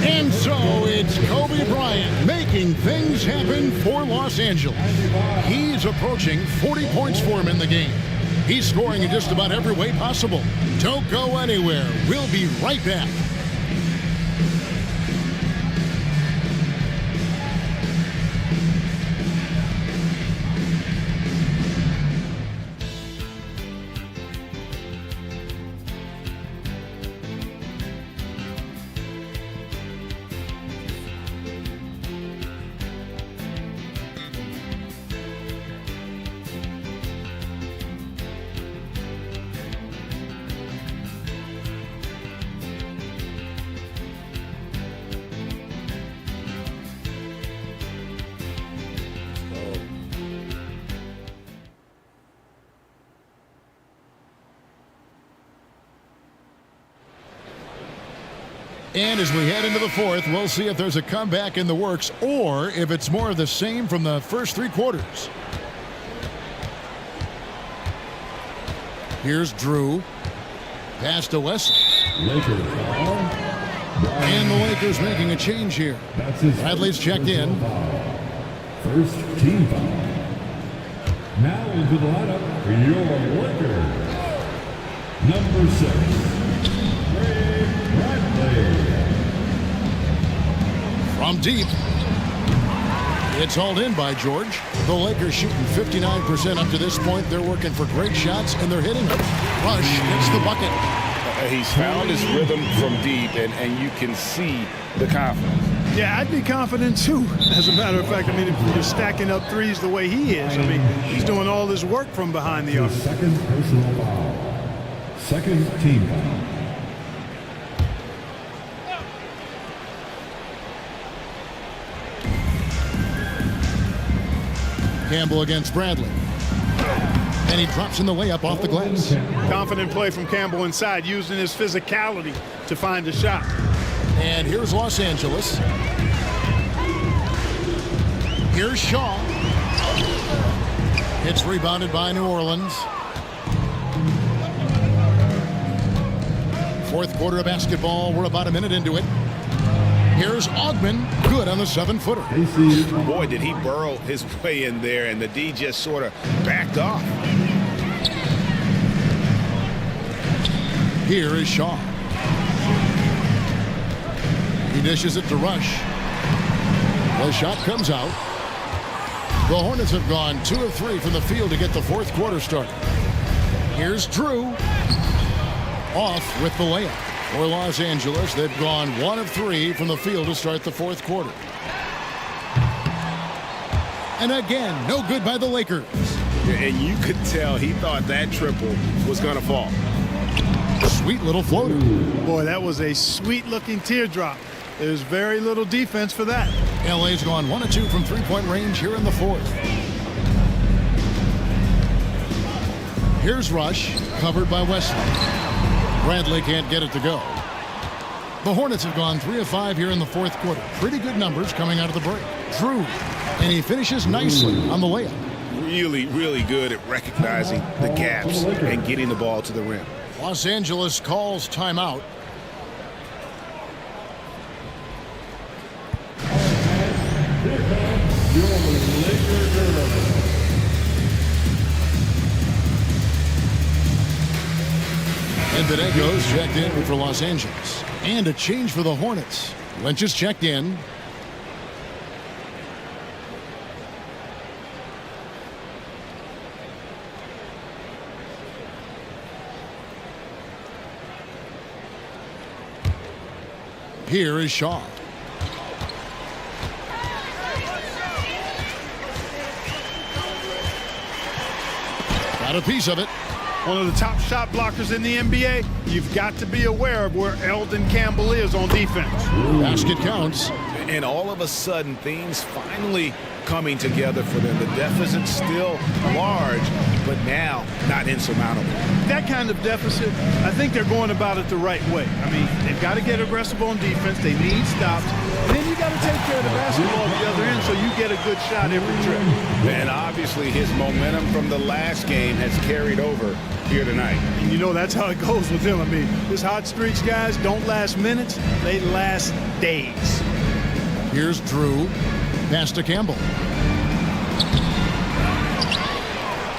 And so it's Kobe Bryant making things happen for Los Angeles. He's approaching 40 points for him in the game. He's scoring in just about every way possible. Don't go anywhere. We'll be right back. And as we head into the fourth, we'll see if there's a comeback in the works or if it's more of the same from the first 3 quarters. Here's Drew. Pass to Wesley. Lakers. And the Lakers making a change here. Bradley's checked in. First team foul. Now into the lineup for your Lakers. Number 6, Bradley. From deep. It's hauled in by George. The Lakers shooting 59% up to this point. They're working for great shots, and they're hitting them. Rush gets the bucket. He's found his rhythm from deep, and you can see the confidence. Yeah, I'd be confident too. As a matter of fact, I mean, if you're stacking up threes the way he is, I mean, he's doing all this work from behind the arc. Second personal foul. Second team foul. Campbell against Bradley. And he drops in the layup off the glass. Confident play from Campbell inside, using his physicality to find a shot. And here's Los Angeles. Here's Shaw. It's rebounded by New Orleans. Fourth quarter of basketball. We're about a minute into it. Here's Ogman, good on the 7-footer. Boy, did he burrow his way in there, and the D just sort of backed off. Here is Shaw. He dishes it to Rush. The shot comes out. The Hornets have gone 2 of 3 from the field to get the fourth quarter started. Here's Drew. Off with the layup. For Los Angeles, they've gone 1 of 3 from the field to start the fourth quarter. And again, no good by the Lakers. And you could tell he thought that triple was going to fall. Sweet little floater. Boy, that was a sweet-looking teardrop. There's very little defense for that. LA's gone 1 of 2 from three-point range here in the fourth. Here's Rush, covered by Wesley. Bradley can't get it to go. The Hornets have gone 3 of 5 here in the fourth quarter. Pretty good numbers coming out of the break. Drew, and he finishes nicely on the layup. Really, really good at recognizing the gaps and getting the ball to the rim. Los Angeles calls timeout. And Benego's checked in for Los Angeles. And a change for the Hornets. Lynch is checked in. Here is Shaw. Got a piece of it. one of the top shot blockers in the NBA, you've got to be aware of where Eldon Campbell is on defense. Basket counts. And all of a sudden, things finally coming together for them. The deficit's still large, but now not insurmountable. That kind of deficit, I think they're going about it the right way. I mean, they've got to get aggressive on defense. They need stops. And then you got to take care of the basketball at the other end so you get a good shot every trip. And obviously his momentum from the last game has carried over here tonight. And you know that's how it goes with him. I mean, his hot streaks, guys, don't last minutes. They last days. Here's Drew. Pass to Campbell.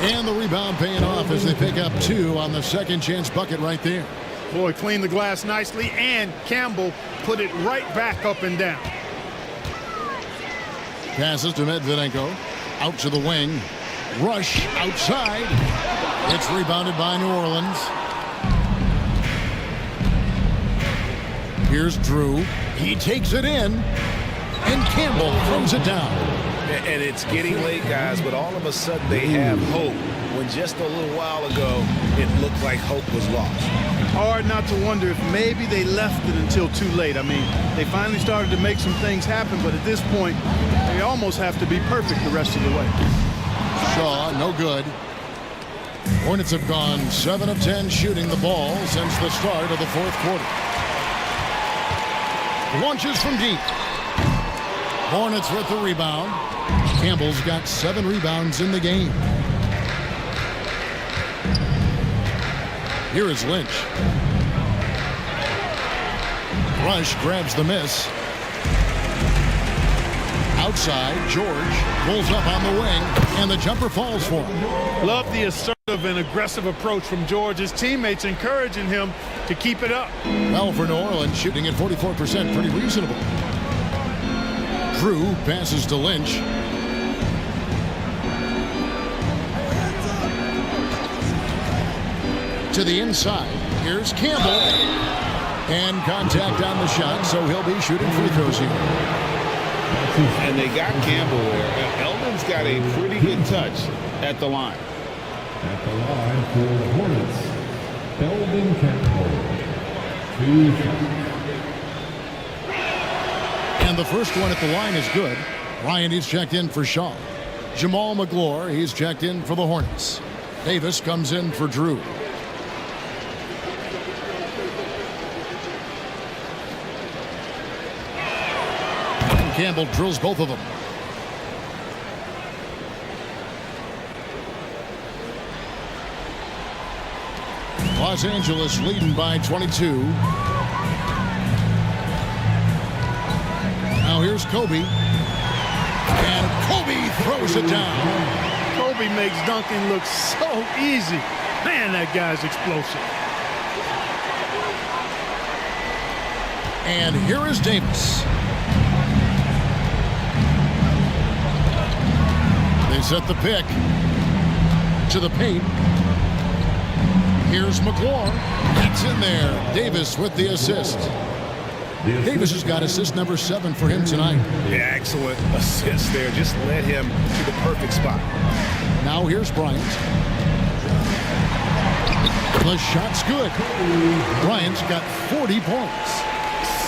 And the rebound paying off as they pick up 2 on the second chance bucket right there. Boy, cleaned the glass nicely, and Campbell put it right back up and down. Passes to Medvedenko. Out to the wing. Rush outside. It's rebounded by New Orleans. Here's Drew. He takes it in. And Campbell throws it down. And it's getting late, guys, but all of a sudden they have hope when just a little while ago it looked like hope was lost. Hard not to wonder if maybe they left it until too late. I mean, they finally started to make some things happen, but at this point, they almost have to be perfect the rest of the way. Shaw, no good. Hornets have gone 7 of 10 shooting the ball since the start of the fourth quarter. Launches from deep. Hornets with the rebound. Campbell's got 7 rebounds in the game. Here is Lynch. Rush grabs the miss. Outside, George pulls up on the wing, and the jumper falls for him. Love the assertive and aggressive approach from George. His teammates encouraging him to keep it up. Well, for New Orleans, shooting at 44%, pretty reasonable. Drew passes to Lynch. To the inside. Here's Campbell. And contact on the shot, so he'll be shooting free throws here. And they got Campbell there. Eldon's got a pretty good touch at the line. At the line for the Hornets, Eldon Campbell. 2 shots. And the first one at the line is good. Ryan, he's checked in for Shaw. Jamal McGlure, he's checked in for the Hornets. Davis comes in for Drew. And Campbell drills both of them. Los Angeles leading by 22. Now here's Kobe. And Kobe throws it down. Kobe makes Duncan look so easy. Man, that guy's explosive. And here is Davis. They set the pick to the paint. Here's McGlure. That's in there. Davis with the assist. Davis has got assist number 7 for him tonight. Yeah, excellent assist there. Just led him to the perfect spot. Now here's Bryant. The shot's good. Bryant's got 40 points.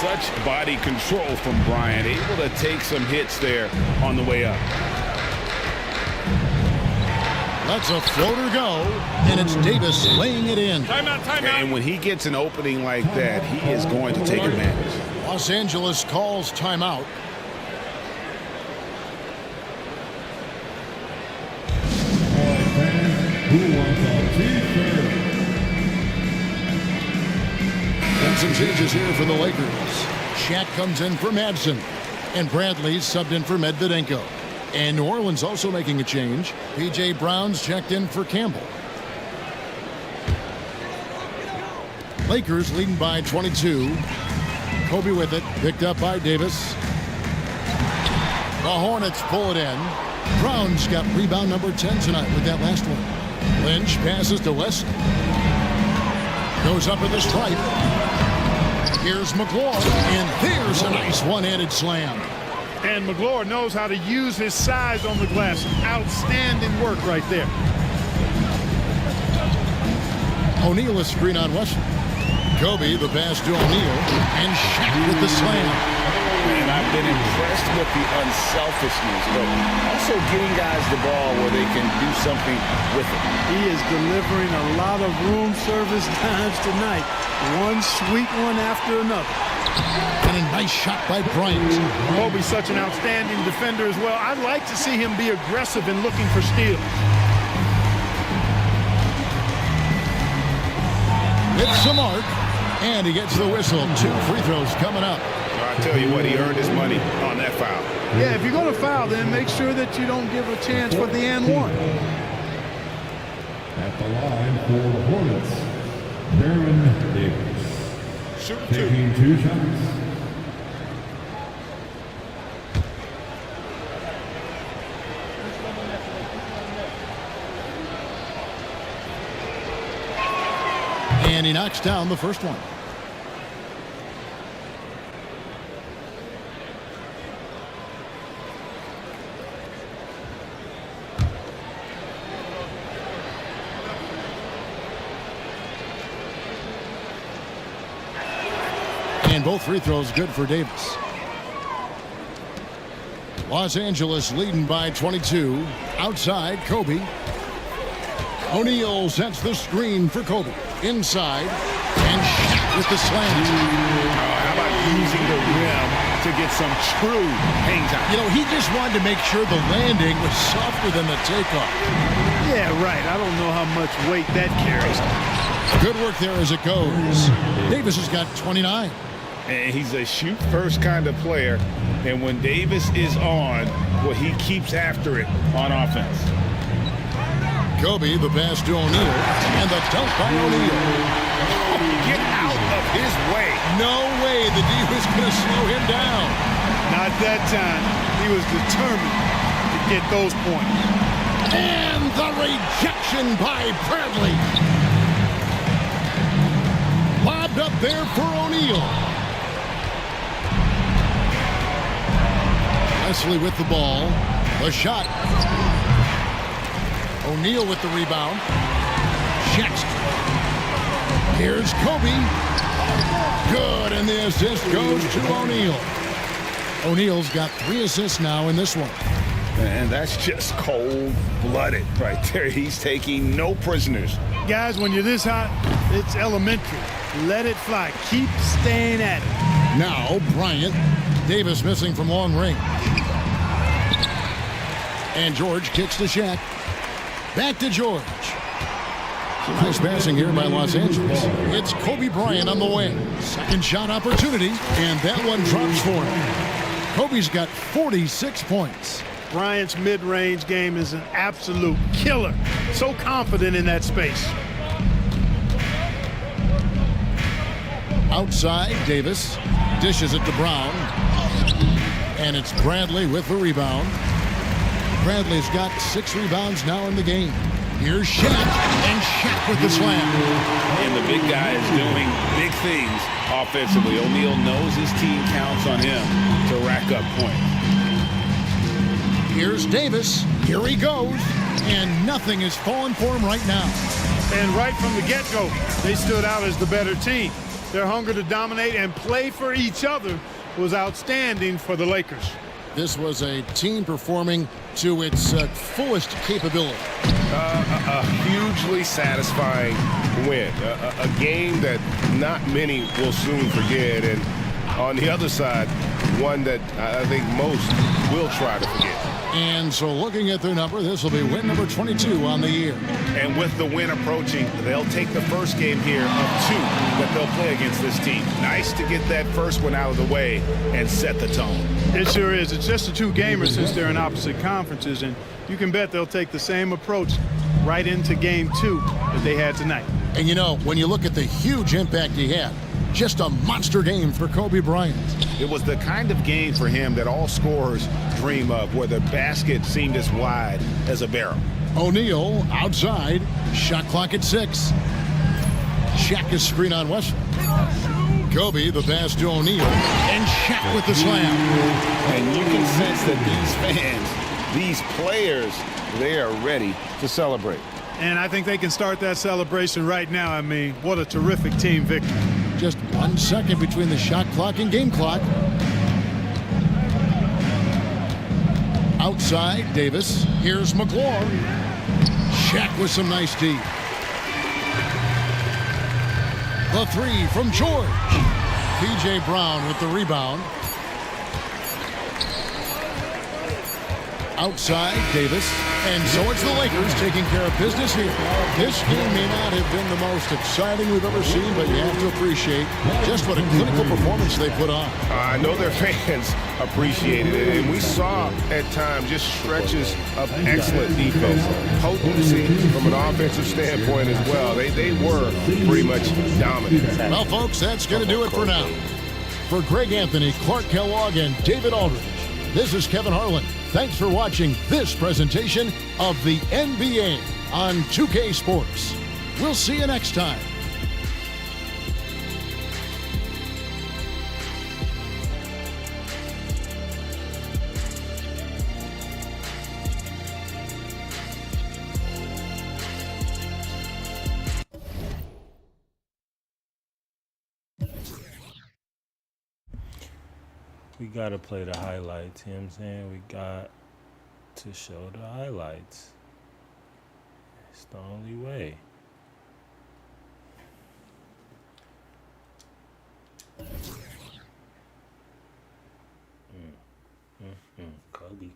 Such body control from Bryant. Able to take some hits there on the way up. Lets a floater go, and it's Davis laying it in. Timeout, timeout. And when he gets an opening like that, he is going to take advantage. Los Angeles calls timeout. Who wants a t-shirt? And some changes here for the Lakers. Shaq comes in for Madsen, and Bradley's subbed in for Medvedenko. And New Orleans also making a change. P.J. Brown's checked in for Campbell. Lakers leading by 22. Kobe with it, picked up by Davis. The Hornets pull it in. Brown's got rebound number 10 tonight with that last one. Lynch passes to Wesley. Goes up in the stripe. Here's McGlure, and there's a nice one-handed slam. And McGlure knows how to use his size on the glass. Outstanding work right there. O'Neal a screen on Westbrook. Kobe the pass to O'Neal, and Shaq with the slam. And I've been impressed with the unselfishness, but also getting guys the ball where they can do something with it. He is delivering a lot of room service times tonight. One sweet one after another. And a nice shot by Bryant. Kobe's such an outstanding defender as well. I'd like to see him be aggressive in looking for steals. It's the mark, and he gets the whistle. 2 free throws coming up. I tell you what, he earned his money on that foul. Yeah, if you're going to foul, then make sure that you don't give a chance for the and one. At the line for the Hornets, Baron Davis. Shooting 2. Taking 2 shots. And he knocks down the first one. And both free throws good for Davis. Los Angeles leading by 22. Outside, Kobe. O'Neal sets the screen for Kobe. Inside, and Shaq with the slam. How about using the rim to get some true hang time? You know, he just wanted to make sure the landing was softer than the takeoff. Yeah, right. I don't know how much weight that carries. Good work there as it goes. Davis has got 29. And he's a shoot-first kind of player. And when Davis is on, well, he keeps after it on offense. Kobe, the pass to O'Neal, and the dunk by O'Neal. Get out of his way. No way the D was going to slow him down. Not that time. He was determined to get those points. And the rejection by Bradley. Lobbed up there for O'Neal. Wesley with the ball. A shot. O'Neal with the rebound. Shaq. Here's Kobe. Good, and the assist goes to O'Neal. O'Neal's got 3 assists now in this one. And that's just cold-blooded right there. He's taking no prisoners. Guys, when you're this hot, it's elementary. Let it fly. Keep staying at it. Now, Bryant. Davis missing from long range. And George kicks to Shaq. Back to George. Nice passing here by Los Angeles. It's Kobe Bryant on the wing. Second shot opportunity, and that one drops for him. Kobe's got 46 points. Bryant's mid-range game is an absolute killer. So confident in that space. Outside, Davis dishes it to Brown. And it's Bradley with the rebound. Bradley's got 6 rebounds now in the game. Here's Shaq, and Shaq with the slam. And the big guy is doing big things offensively. O'Neal knows his team counts on him to rack up points. Here's Davis. Here he goes. And nothing is falling for him right now. And right from the get-go, they stood out as the better team. Their hunger to dominate and play for each other was outstanding for the Lakers. This was a team performing to its fullest capability. A hugely satisfying win. A game that not many will soon forget. And on the other side, one that I think most will try to forget. And so looking at their number, this will be win number 22 on the year. And with the win approaching, they'll take the first game here of 2 that they'll play against this team. Nice to get that first one out of the way and set the tone. It sure is. It's just a 2-gamer since they're in opposite conferences, and you can bet they'll take the same approach right into game 2 that they had tonight. And you know, when you look at the huge impact he had, just a monster game for Kobe Bryant. It was the kind of game for him that all scorers dream of, where the basket seemed as wide as a barrel. O'Neal outside, shot clock at 6. Shaq is screen on Westbrook. Kobe, the pass to O'Neal, and Shaq with the slam. And you can sense that these fans, these players, they are ready to celebrate. And I think they can start that celebration right now. I mean, what a terrific team victory. Just 1 second between the shot clock and game clock. Outside, Davis. Here's McClure. Shaq with some nice D. The three from George. P.J. Brown with the rebound. Outside, Davis. And so it's the Lakers taking care of business here. This game may not have been the most exciting we've ever seen, but you have to appreciate just what a clinical performance they put on. I know their fans appreciated it, and we saw at times just stretches of excellent defense, potency from an offensive standpoint as well. They were pretty much dominant. Well, folks, that's going to do it for now. For Greg Anthony, Clark Kellogg, and David Aldridge, this is Kevin Harlan. Thanks for watching this presentation of the NBA on 2K Sports. We'll see you next time. We gotta play the highlights, you know what I'm saying? We got to show the highlights. It's the only way. Kobe.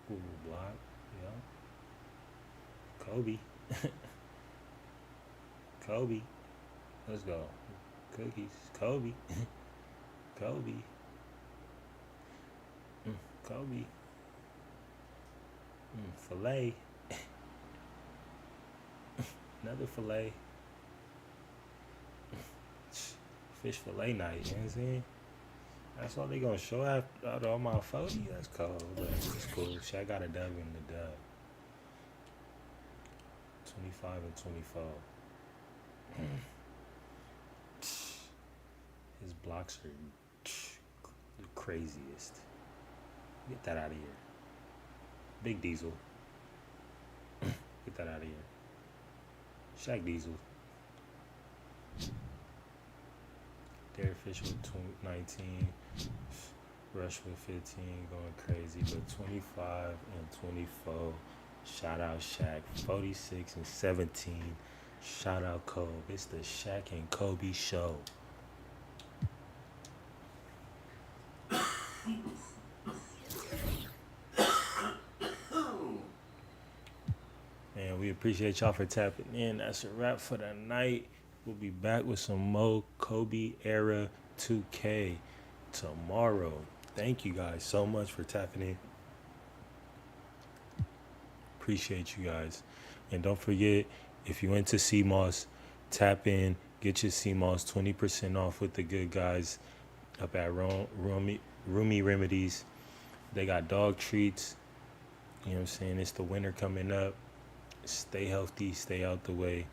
Ooh, block. Yeah. Kobe. Kobe. Let's go. Cookies. Kobe. Kobe. Kobe. Filet. Another filet. Fish filet night, you know what I'm saying? That's all they gonna show after all my 40. That's cold, but it's cool. Shaq got a dub in the dub. 25 and 24. His blocks are the craziest. Get that out of here. Big Diesel. Get that out of here. Shaq Diesel. Derek Fisher with 19. Rush with 15. Going crazy. But 25 and 24. Shout out Shaq. 46 and 17. Shout out Kobe. It's the Shaq and Kobe show. Man, we appreciate y'all for tapping in. That's a wrap for the night. We'll be back with some more Kobe era 2K tomorrow. Thank you guys so much for tapping in. Appreciate you guys. And don't forget, if you went to CMOS, tap in, get your CMOS 20% off with the good guys up at Roomy Remedies. They got dog treats. You know what I'm saying? It's the winter coming up. Stay healthy, stay out the way.